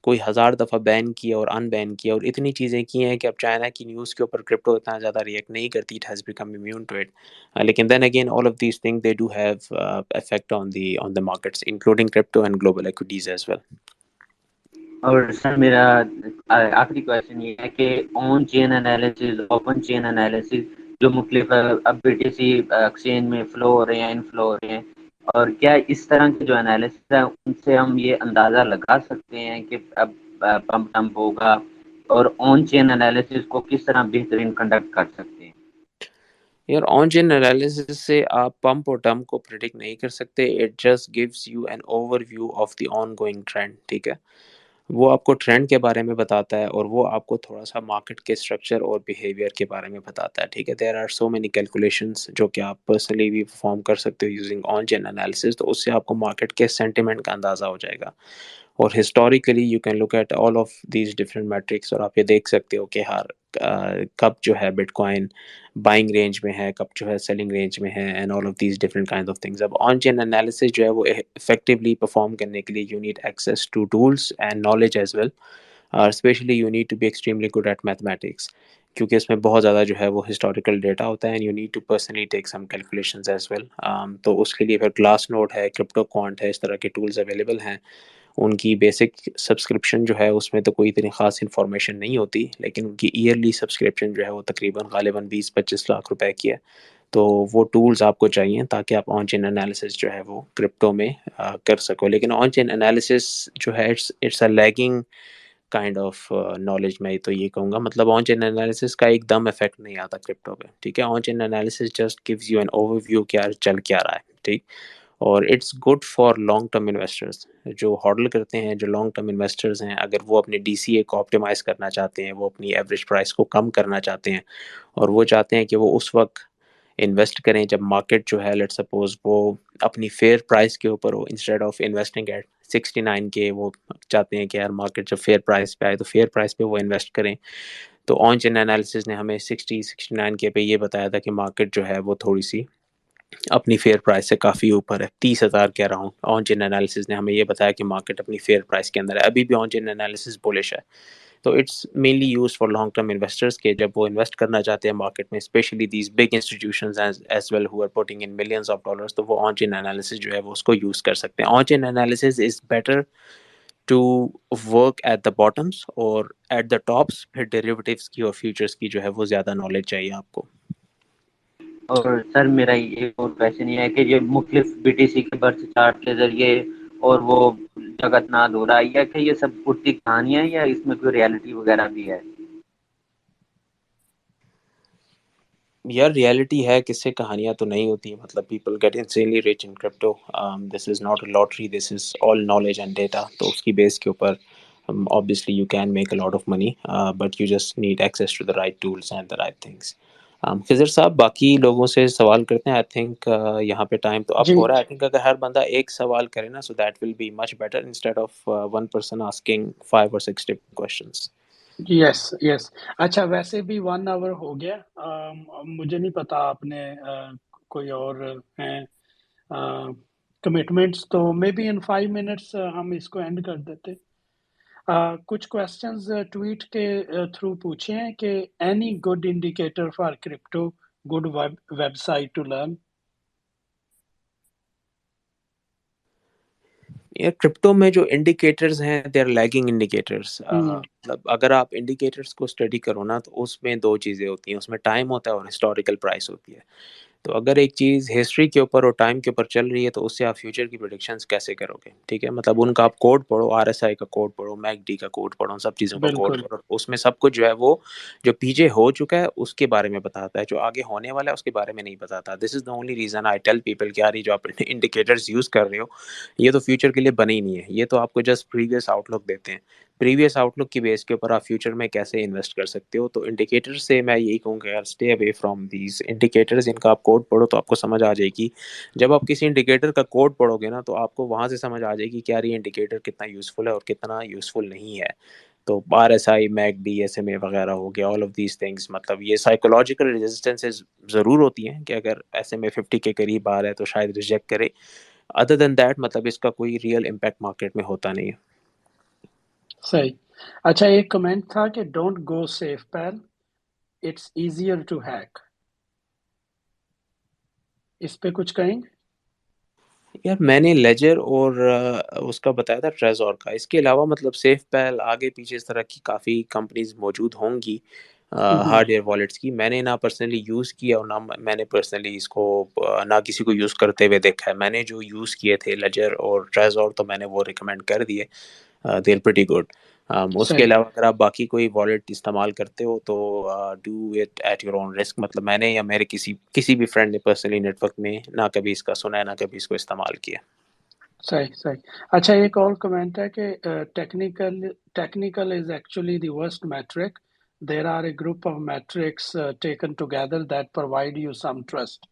کوئی 1000 دفعہ بین کیا اور ان بین کیا، اور اتنی چیزیں کی ہیں کہ اب چائنا کی نیوز کے اوپر کرپٹو اتنا زیادہ ریئیکٹ نہیں کرتی. It has become immune to it. لیکن then again all of these thing they do have effect on the markets including crypto and global equities as well. اور سر میرا آخری کویشچن یہ ہے کہ on chain analyses, open chain analyses جو مختلف اب بی ٹی سی ایکسچینج میں فلو ہو رہے ہیں، ان فلو ہو رہے ہیں، اور کیا اس طرح کے جو انالیسز ہیں ان سے ہم یہ اندازہ لگا سکتے ہیں کہ اب پمپ ڈمپ ہوگا، اور آن چین انالیسز کو کس طرح بہترین کنڈکٹ کر سکتے ہیں؟ یار آن چین انالیسس سے آپ پمپ اور ڈمپ کو پریڈکٹ نہیں کر سکتے. It just gives you an overview of the ongoing trend, ٹھیک ہے. وہ آپ کو ٹرینڈ کے بارے میں بتاتا ہے، اور وہ آپ کو تھوڑا سا مارکیٹ کے اسٹرکچر اور بیہیویئر کے بارے میں بتاتا ہے، ٹھیک ہے. There are so many calculations جو کہ آپ پرسنلی بھی پرفارم کر سکتے ہو یوزنگ آن چین انالیسس، تو اس سے آپ کو مارکیٹ کے سینٹیمنٹ کا اندازہ ہو جائے گا. اور historically you can look at all of these different metrics, اور آپ یہ دیکھ سکتے ہو کہ ہر کب جو ہے بٹ کوائن بائنگ رینج میں ہے، کب جو ہے سیلنگ رینج میں ہے، and all of these different kind of things. اب آن چین انالیسس جو ہے وہ افیکٹولی پرفارم کرنے کے لیے you need access to tools and knowledge as well. Especially you need to be extremely good at mathematics, کیونکہ اس میں بہت زیادہ جو ہے وہ ہسٹوریکل ڈیٹا ہوتا ہے، and you need to personally take some calculations as well. تو اس کے لیے پھر گلاس نوڈ ہے، کرپٹو کوانٹ ہے، اس طرح کے ٹولز اویلیبل ہیں. ان کی بیسک سبسکرپشن جو ہے اس میں تو کوئی اتنی خاص انفارمیشن نہیں ہوتی، لیکن ان کی ایئرلی سبسکرپشن جو ہے وہ تقریباً غالباً 20-25 لاکھ روپے کی ہے. تو وہ ٹولز آپ کو چاہیے تاکہ آپ آن چین انالیسس جو ہے وہ کرپٹو میں کر سکو. لیکن آن چین انالیسس جو ہے it's a lagging kind of knowledge. میں تو یہ کہوں گا، مطلب آن چین انالیسس کا ایک دم افیکٹ نہیں آتا کرپٹو پہ، ٹھیک ہے. On chain analysis just gives you an overview کہ یار چل کیا رہا ہے، ٹھیک. اور it's good for long term investors جو ہارڈل کرتے ہیں، جو لانگ ٹرم انویسٹرز ہیں. اگر وہ اپنے ڈی سی اے کو آپٹیمائز کرنا چاہتے ہیں، وہ اپنی ایوریج پرائس کو کم کرنا چاہتے ہیں، اور وہ چاہتے ہیں کہ وہ اس وقت انویسٹ کریں جب مارکیٹ جو ہے لیٹ سپوز وہ اپنی فیئر پرائس کے اوپر ہو، انسٹیڈ آف انویسٹنگ ایٹ 69 کے، وہ چاہتے ہیں کہ یار مارکیٹ جب فیئر پرائس پہ آئے تو فیئر پرائس پہ وہ انویسٹ کریں. تو آن چین انالیسس نے ہمیں 69 کے پہ یہ بتایا تھا کہ مارکیٹ جو ہے وہ تھوڑی سی اپنی فیئر پرائس سے کافی اوپر ہے. 30,000 کہہ رہا ہوں. آن چین انالیسس نے ہمیں یہ بتایا کہ مارکیٹ اپنی فیئر پرائس کے اندر ہے. ابھی بھی آن چین انالیسس بولش ہے. تو it's mainly use for long term investors کے جب وہ انویسٹ کرنا چاہتے ہیں مارکیٹ میں، especially these big institutions as well who are putting in millions of dollars, تو وہ آن چین انالیسس جو ہے وہ اس کو یوز کر سکتے ہیں. On chain analysis is better to work at the bottoms, اور ایٹ دا ٹاپس پھر ڈیریویٹیوز کی اور فیوچرز کی جو ہے وہ زیادہ نالج چاہیے آپ کو. اور سر میرا ایک اور کویشچن یہ ہے کہ یہ مختلف بی ٹی سی کے برس چارٹ کے ذریعے اور وہ جگت ناد ہو رہا ہے، یا کہ یہ سب پٹی کہانیاں ہیں، یا اس میں کوئی ریالٹی وغیرہ بھی ہے؟ یار ریالٹی ہے، کس سے کہانیاں تو نہیں ہوتی. مطلب people get insanely rich in crypto. This is not a lottery, this is all knowledge and data. تو اس کی بیس کے اوپر obviously you can make a lot of money, but you just need access to the right tools and the right things. خضر صاحب باقی لوگوں سے سوال کرتے ہیں. آئی تھنک یہاں پہ ٹائم تو اب جی ہو رہا ہے. آئی تھنک اگر ہر بندہ ایک سوال کرے نا، so that will be much better instead of one person asking 5 or 6 different questions. Yes yes. اچھا ویسے بھی 1 hour ہو گیا. مجھے نہیں پتا آپ نے کوئی اور ہیں کمٹمنٹس، تو مے بی ان 5 minutes ہم اس کو اینڈ کر دیتے. کچھ کوشچنز ٹویٹ کے تھرو پوچھے ہیں کہ any good indicator for crypto, good website to learn. یہ کرپٹو میں جو انڈیکیٹرز ہیں دے آر لیگنگ انڈیکیٹرز. ہوں مطلب اگر آپ انڈیکیٹرز کو اسٹڈی کرو نا تو اس میں دو چیزیں ہوتی ہیں، اس میں ٹائم ہوتا ہے اور ہسٹوریکل پرائس ہوتی ہے. تو اگر ایک چیز ہسٹری کے اوپر اور ٹائم کے اوپر چل رہی ہے تو اس سے آپ فیوچر کی پریڈکشنز کیسے کرو گے؟ ٹھیک ہے، مطلب ان کا آپ کوڈ پڑھو، آر ایس آئی کا کوڈ پڑھو، میک ڈی کا کوڈ پڑھو، سب چیزوں کا کوڈ بالکل پڑھو، اس میں سب کچھ جو ہے وہ جو پیچھے ہو چکا ہے اس کے بارے میں بتاتا ہے، جو آگے ہونے والا ہے اس کے بارے میں نہیں بتاتا. This is the only reason I tell people کہ یار یہ جو آپ انڈیکیٹرز یوز کر رہے ہو یہ تو فیوچر کے لیے بنے ہی نہیں ہے، یہ تو آپ کو جسٹ پریویس آؤٹ لک دیتے ہیں. پریویس آؤٹ لک کی بیس کے اوپر آپ فیوچر میں کیسے انویسٹ کر سکتے ہو؟ تو انڈیکیٹر سے میں یہی کہوں کہ یار stay away from these indicators. ان کا آپ کوڈ پڑھو تو آپ کو سمجھ آ جائے گی. جب آپ کسی انڈیکیٹر کا کوڈ پڑھو گے نا تو آپ کو وہاں سے سمجھ آ جائے گی کہ یار یہ انڈیکیٹر کتنا یوزفل ہے اور کتنا یوزفل نہیں ہے. تو R S I, MACD, S M A وغیرہ ہو گیا، آل آف دیز تھنگس. مطلب یہ سائیکولوجیکل ریزسٹنسز ضرور ہوتی ہیں کہ اگر ایس ایم اے 50 کے قریب آ رہا ہے تو شاید ریجیکٹ کرے. ادر دین دیٹ مطلب اس کا کوئی ریئل امپیکٹ مارکیٹ میں ہوتا نہیں ہے. صحیح. اچھا ایک کمنٹ تھا کہ don't go SafePal, it's easier to hack, اس پہ کچھ کہیں گے؟ یار میں نے لیجر اور اس کا بتایا تھا ٹریزور کا. اس کے علاوہ مطلب سیف پیل آگے پیچھے اس طرح کی کافی کمپنیز موجود ہوں گی ہارڈ ویئر والیٹس کی. میں نے نہ پرسنلی یوز کیا اور نہ میں نے پرسنلی اس کو نہ کسی کو یوز کرتے ہوئے دیکھا ہے. میں نے جو یوز کیے تھے لیجر اور ٹریزور تو میں نے وہ ریکمینڈ کر دیے، دیر پریٹی گڈ. اس کے صحیح. علاوہ اگر آپ باقی کوئی والیٹ استعمال کرتے ہو تو do it at your own risk. مطلب میں نے یا میرے کسی بھی فرینڈ نے پرسنلی نیٹ ورک میں نہ کبھی اس کا سنا ہے نہ کبھی اس کو استعمال کیا. صحیح صحیح. اچھا ایک اور کمنٹ ہے کہ technical is actually the worst metric. There are a group of metrics taken together that provide you some trust.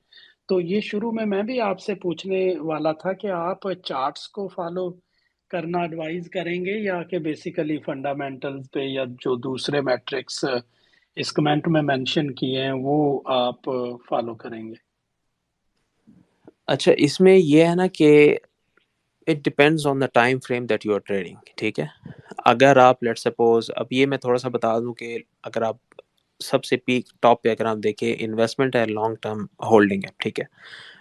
تو یہ شروع میں بھی آپ سے پوچھنے والا تھا کہ آپ چارٹس کو فالو کرنا ایڈوائز کریں گے یا کہ بیسیکلی فنڈامنٹلز پہ یا جو دوسرے میٹرکس اس کمنٹ میں مینشن کیے ہیں وہ آپ فالو کریں گے؟ اچھا اس میں یہ ہے نا کہ it depends on the time frame that you are trading. ٹھیک ہے، اگر آپ لیٹ سپوز اب یہ میں تھوڑا سا بتا دوں کہ اگر آپ سب سے پیک ٹاپ پہ اگر آپ دیکھیں انویسٹمنٹ ہے لانگ ٹرم ہولڈنگ ہے. ٹھیک ہے،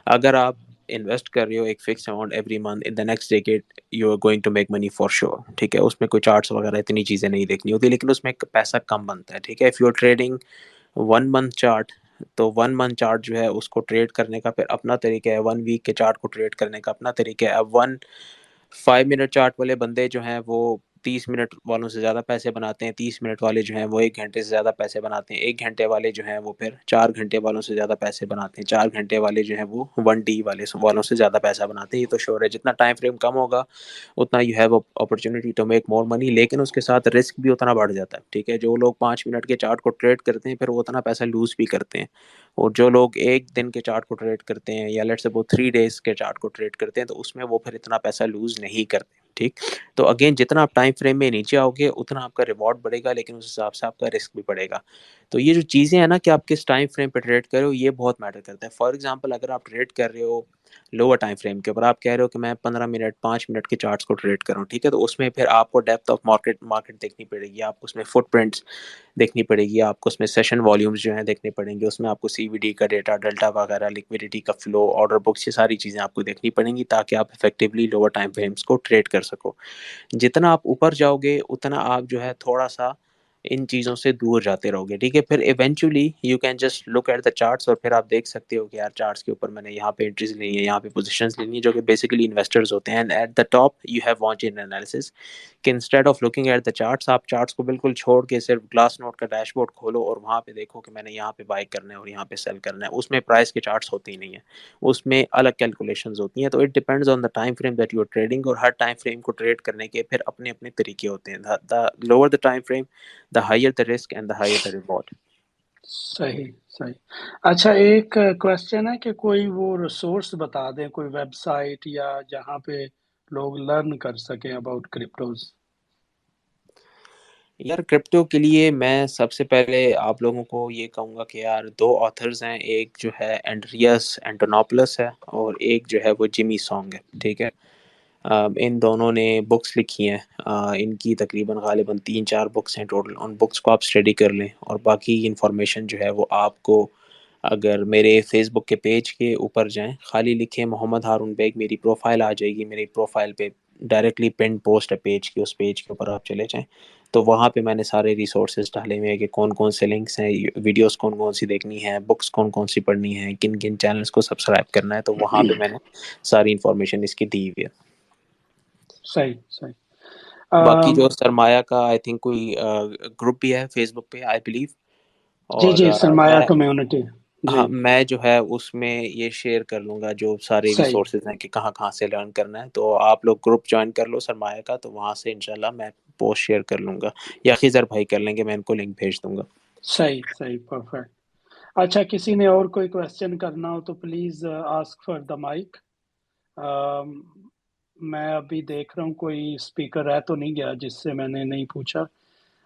اگر آپ انویسٹ کر رہے ہو ایک fix amount every month, in the next decade you are going to make money for sure. ٹھیک ہے، اس میں کوئی چارٹس وغیرہ اتنی چیزیں نہیں دیکھنی ہوتی لیکن اس میں پیسہ کم بنتا ہے. ٹھیک ہے، if you are trading 1 month chart تو 1 منتھ چارٹ جو ہے اس کو ٹریڈ کرنے کا پھر اپنا طریقہ ہے، 1 ویک کے چارٹ کو ٹریڈ کرنے کا اپنا طریقہ ہے. اب 5 منٹ چارٹ والے بندے جو ہیں وہ 30 منٹ والوں سے زیادہ پیسے بناتے ہیں، 30 منٹ والے جو ہیں وہ 1 گھنٹے سے زیادہ پیسے بناتے ہیں، 1 گھنٹے والے جو ہیں وہ پھر 4 گھنٹے والوں سے زیادہ پیسے بناتے ہیں، 4 گھنٹے والے جو ہیں وہ 1 ڈی والوں سے زیادہ پیسہ بناتے ہیں. یہ تو شور ہے جتنا ٹائم فریم کم ہوگا اتنا you have opportunity to make more money, لیکن اس کے ساتھ رسک بھی اتنا بڑھ جاتا ہے. ٹھیک ہے، جو لوگ 5 منٹ کے چارٹ کو ٹریڈ کرتے ہیں پھر وہ اتنا پیسہ لوز بھی کرتے ہیں، اور جو لوگ 1 دن کے چارٹ کو ٹریڈ کرتے ہیں یا لیٹس سپوز 3 days کے چارٹ کو ٹریڈ کرتے ہیں تو اس میں وہ پھر اتنا پیسہ لوز نہیں کرتے. ٹھیک، تو اگین جتنا آپ ٹائم فریم میں نیچے آؤ گے اتنا آپ کا ریوارڈ بڑھے گا لیکن اس حساب سے آپ کا رسک بھی بڑھے گا. تو یہ جو چیزیں ہیں نا کہ آپ کس ٹائم فریم پہ ٹریڈ کر رہے ہو یہ بہت میٹر کرتا ہے. فار ایگزامپل اگر آپ ٹریڈ کر رہے ہو لوور ٹائم فریم کے اوپر، آپ کہہ رہے ہو کہ میں 15 منٹ 5 منٹ کے چارٹس کو ٹریڈ کروں، ٹھیک ہے، تو اس میں پھر آپ کو ڈیپتھ آف مارکیٹ دیکھنی پڑے گی، آپ کو اس میں فٹ پرنٹس دیکھنی پڑے گی، آپ کو اس میں سیشن والیومز جو ہیں دیکھنے پڑیں گے، اس میں آپ کو سی وی ڈی کا ڈیٹا، ڈیلٹا وغیرہ، لیکویڈیٹی کا فلو، آرڈر بکس، یہ ساری چیزیں آپ کو دیکھنی پڑیں گی تاکہ آپ افیکٹولی لوور ٹائم فریمز کو ٹریڈ کر سکو. جتنا آپ اوپر جاؤ گے اتنا آپ جو ہے تھوڑا سا ان چیزوں سے دور جاتے رہو گے. ٹھیک ہے، پھر eventually you can just look at the charts اور پھر آپ دیکھ سکتے ہو کہ یار چارٹس کے اوپر میں نے یہاں پہ انٹریز لینی ہے، یہاں پہ پوزیشنز لینی ہے، جو کہ بیسیکلی انویسٹرز ہوتے ہیں. And at the top you have on chain in analysis کہ instead of looking at the charts آپ چارٹس کو بالکل چھوڑ کے صرف گلاس نوٹ کا ڈیش بورڈ کھولو اور وہاں پہ دیکھو کہ میں نے یہاں پہ بائی کرنا ہے اور یہاں پہ سیل کرنا ہے. اس میں پرائس کے چارٹس ہوتے ہی نہیں ہیں، اس میں الگ کیلکولیشنز ہوتی ہیں. تو it depends on the time frame that you are trading, اور ہر ٹائم فریم کو ٹریڈ کرنے کے پھر اپنے اپنے طریقے ہوتے ہیں. The lower the time frame the higher the risk and the higher the reward. صحیح صحیح. اچھا ایک کوشچن ہے کہ کوئی وہ ریسورس بتا دیں، کوئی ویب سائٹ یا جہاں پہ لوگ لرن کر سکیں اباؤٹ کرپٹوز. یار کرپٹو کے لیے میں سب سے پہلے آپ لوگوں کو یہ کہوں گا کہ یار 2 آتھرز ہیں، ایک جو ہے اینڈریاس اینٹونوپلس ہے اور ایک جو ہے وہ جمی سانگ ہے. ٹھیک ہے، ان دونوں نے بکس لکھی ہیں، ان کی تقریباً غالباً 3-4 بکس ہیں ٹوٹل. ان بکس کو آپ اسٹڈی کر لیں اور باقی انفارمیشن جو ہے وہ آپ کو اگر میرے فیس بک کے پیج کے اوپر جائیں، خالی لکھیں محمد ہارون بیگ، میری پروفائل آ جائے گی. میری پروفائل پہ ڈائریکٹلی پن پوسٹ ہے پیج کی، اس پیج کے اوپر آپ چلے جائیں تو وہاں پہ میں نے سارے ریسورسز ڈالے ہوئے ہیں کہ کون کون سے لنکس ہیں، ویڈیوز کون کون سی دیکھنی ہے، بکس کون کون سی پڑھنی ہے، کن کن چینلز کو سبسکرائب کرنا ہے، تو وہاں پہ میں نے ساری انفارمیشن اس کی دی ہوئی ہے۔ صحیح صحیح۔ باقی جو سرمایہ کا آئی تھنک کوئی گروپ بھی ہے فیس بک پہ آئی بلیو، جی اور جی، سرمایہ میں کمیونٹی، جی ہاں میں جو ہے اس میں یہ شیئر کر لوں گا جو سارے صحیح۔ ریسورسز ہیں کہ کہاں کہاں سے لرن کرنا ہے، تو آپ لوگ گروپ جوائن کر لو سرمایہ کا، تو وہاں سے انشاءاللہ میں پوسٹ شیئر کر لوں گا، یا خضر بھائی کر لیں گے، میں ان کو لنک بھیج دوں گا۔ صحیح صحیح، پرفیکٹ۔ اچھا، کسی نے اور کوئی کویسچن کرنا ہو تو please ask for the mic. میں ابھی دیکھ رہا ہوں کوئی اسپیکر رہ تو نہیں گیا جس سے میں نے نہیں پوچھا۔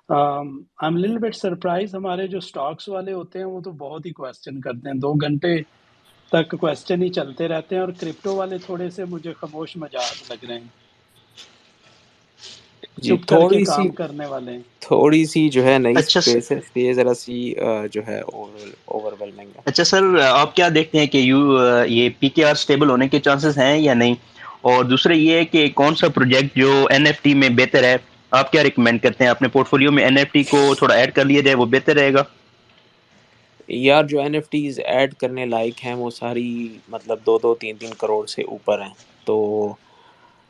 I am little bit surprise, ہمارے جو اسٹاکس والے ہوتے ہیں وہ تو بہت ہی کویسچن کرتے ہیں، 2 گھنٹے تک کویسچن ہی چلتے رہتے ہیں، اور کرپٹو والے تھوڑے سے مجھے خاموش مزاج لگ رہے ہیں، جی چپ کر کے کام کرنے والے ہیں۔ تھوڑی سی جو ہے نئی اچھا اسپیس ہے، اس لیے ذرا سی جو ہے اوور ویلمنگ ہے۔ اچھا سر، آپ کیا دیکھتے ہیں کہ یہ پی کے آر اسٹیبل ہونے کے چانسز ہیں یا نہیں؟ اور دوسرا یہ ہے کہ کون سا پروجیکٹ جو این ایف ٹی میں بہتر ہے، آپ کیا ریکمینڈ کرتے ہیں؟ اپنے پورٹ فولیو میں این ایف ٹی کو تھوڑا ایڈ کر لیا جائے، وہ بہتر رہے گا؟ یار جو این ایف ٹیز ایڈ کرنے لائق ہیں وہ ساری مطلب 2-3 کروڑ سے اوپر ہیں، تو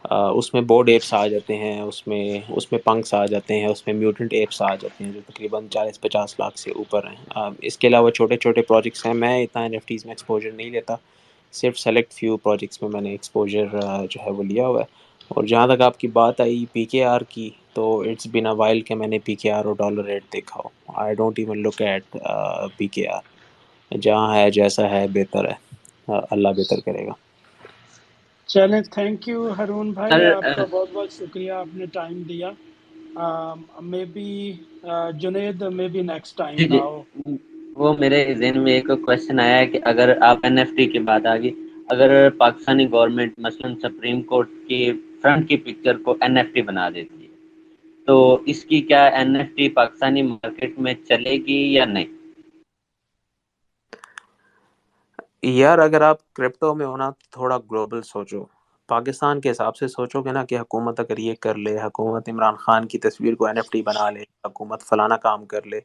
اس میں بورڈ ایپس آ جاتے ہیں، اس میں پنکس آ جاتے ہیں، اس میں میوٹنٹ ایپس آ جاتے ہیں جو تقریباً 40-50 لاکھ سے اوپر ہیں۔ اس کے علاوہ چھوٹے چھوٹے پروجیکٹس ہیں، میں اتنا این ایف ٹیز میں ایکسپوجر نہیں لیتا، صرف سلیکٹ فیو پروجیکٹس میں میں نے ایکسپوجر جو ہے وہ لیا ہوا ہے۔ اور جہاں تک آپ کی بات آئی پی کے آر کی، تو اٹس بین اے وائل کہ میں نے پی کے آر اور ڈالر ریٹ دیکھا ہو۔ I don't even look at P K R, جہاں ہے جیسا ہے بہتر ہے، اللہ بہتر کرے گا۔ چلیں، تھینک یو ہارون بھائی، آپ سر کا بہت بہت شکریہ، آپ نے ٹائم دیا۔ May be Junaid, may be next time جی جی، ناؤ۔ وہ میرے ذہن میں ایک کوشچن آیا ہے کہ اگر آپ این ایف ٹی کی بات آگی، اگر پاکستانی گورنمنٹ مثلاً سپریم کورٹ کی فرنٹ کی پکچر کو این ایف ٹی بنا دیتی ہے، تو اس کی کیا N F T Pakistani market میں چلے گی یا نہیں؟ یار اگر آپ کرپٹو میں ہونا تو تھوڑا گلوبل سوچو، پاکستان کے حساب سے سوچو گے نا کہ حکومت اگر یہ کر لے، حکومت عمران خان کی تصویر کو این ایف ٹی بنا لے، حکومت فلانا کام کر لے،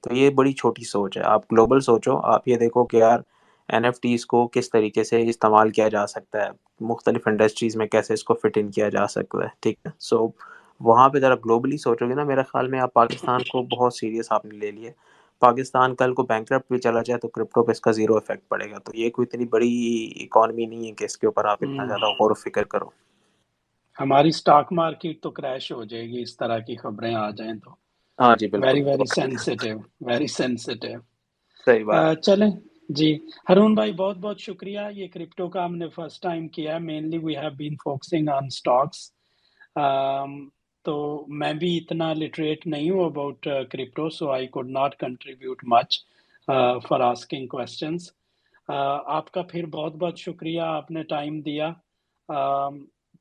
تو یہ بڑی چھوٹی سوچ ہے۔ آپ گلوبل سوچو، آپ یہ دیکھو کہ یار این ایف ٹیز کو کس طریقے سے استعمال کیا جا سکتا ہے، مختلف انڈسٹریز میں کیسے اس کو فٹ ان کیا جا سکتا ہے، ٹھیک ہے؟ سو وہاں پہ ذرا گلوبلی سوچو گے نا، میرے خیال میں آپ پاکستان کو بہت سیریس آپ نے لے لیا۔ پاکستان کل کو بینکرپٹ بھی چلا جائے تو کرپٹو پہ اس کا زیرو افیکٹ پڑے گا، تو یہ کوئی اتنی بڑی اکانومی نہیں ہے کہ اس کے اوپر آپ اتنا زیادہ غور و فکر کرو۔ ہماری اسٹاک مارکیٹ تو کریش ہو جائے گی اس طرح کی خبریں آ جائیں تو۔ ہاں جی بالکل، very very sensitive, very sensitive. صحیح بات۔ چلیں جی، ہارون بھائی بہت بہت شکریہ۔ یہ کرپٹو کا ہم نے فرسٹ ٹائم کیا ہے، mainly we have been focusing on stocks, تو میں بھی اتنا لٹریٹ نہیں ہوں about crypto, so I could not contribute much for asking questions. آپ کا پھر بہت بہت شکریہ، آپ نے ٹائم دیا،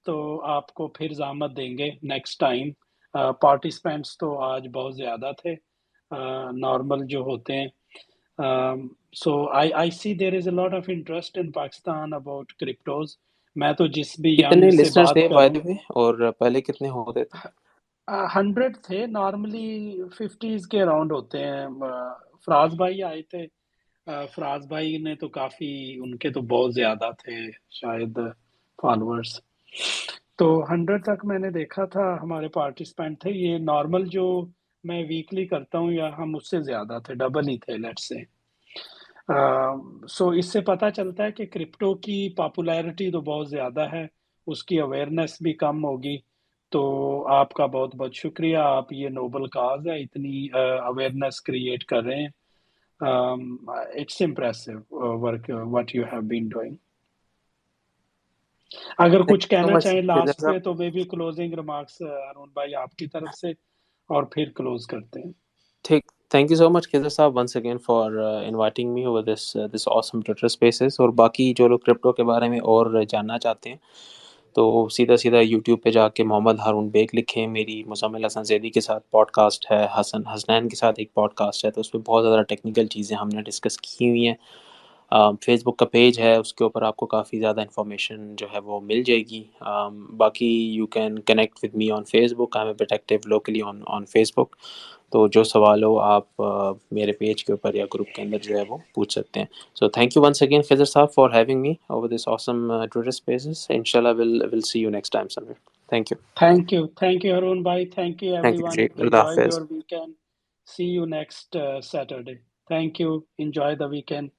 تو آپ کو پھر زحمت دیں گے نیکسٹ ٹائم۔ پارٹیسپینٹس تو آج بہت زیادہ تھے نارمل جو ہوتے ہیں، سو I see there is a lot of interest in Pakistan about cryptos۔ میں تو جس بھی ینگ کتنے سے لسنرز بات تھے بائی کروں، دی وے، اور پہلے کتنے ہوتے تھے؟ 100 تھے، نارملی 50s کے اراؤنڈ ہوتے ہیں۔ فراز بھائی آئے تھے، فراز بھائی نے تو کافی، ان کے تو بہت زیادہ تھے شاید فالوورز، تو 100 تک میں نے دیکھا تھا ہمارے پارٹیسپینٹ تھے۔ یہ نارمل جو میں ویکلی کرتا ہوں یا ہم اس سے زیادہ تھے، ڈبل ہی تھے لیٹس سے۔ سو اس سے پتہ چلتا ہے کہ کرپٹو کی پاپولیرٹی تو بہت زیادہ ہے، اس کی اویئرنیس بھی کم ہوگی، تو آپ کا بہت بہت شکریہ، آپ یہ نوبل کاز ہے، اتنی اویئرنیس کریٹ کر رہے ہیں۔ It's impressive work what you have been doing. اگر تھینک کچھ یو سو کہنا مچ چاہیں خضر لاسٹ صاحب۔ میں تو may be closing remarks Arun بھائی آپ کی طرف سے، اور پھر کلوز کرتے ہیں۔ ٹھیک، thank you so much Khizar sahab once again for inviting me over this awesome Twitter spaces. اور باقی جو لوگ کرپٹو کے بارے میں اور جاننا چاہتے ہیں تو سیدھا سیدھا یوٹیوب پہ جا کے محمد ہارون بیگ لکھیں، میری مزمل حسن زیدی کے ساتھ پوڈ کاسٹ ہے، حسنین کے ساتھ ایک پوڈ کاسٹ ہے، تو اس پہ بہت زیادہ ٹیکنیکل چیزیں ہم نے ڈسکس کی ہوئی ہیں۔ فیس بک کا پیج ہے، اس کے اوپر آپ کو کافی زیادہ انفارمیشن جو ہے وہ مل جائے گی. باقی you can connect with me on Facebook. I am a bit active locally on Facebook. تو جو سوال ہو آپ میرے پیج کے اوپر یا گروپ کے اندر جو ہے وہ پوچھ سکتے ہیں. So thank you once again Khizar صاحب for having me over this awesome Twitter spaces. انشاءاللہ we'll see you next time somewhere. Thank you. Thank you, Harun bhai. Thank you, Thank you everyone. G. Allah Enjoy حافظ. your weekend. See you next Saturday. Thank you. Enjoy the weekend.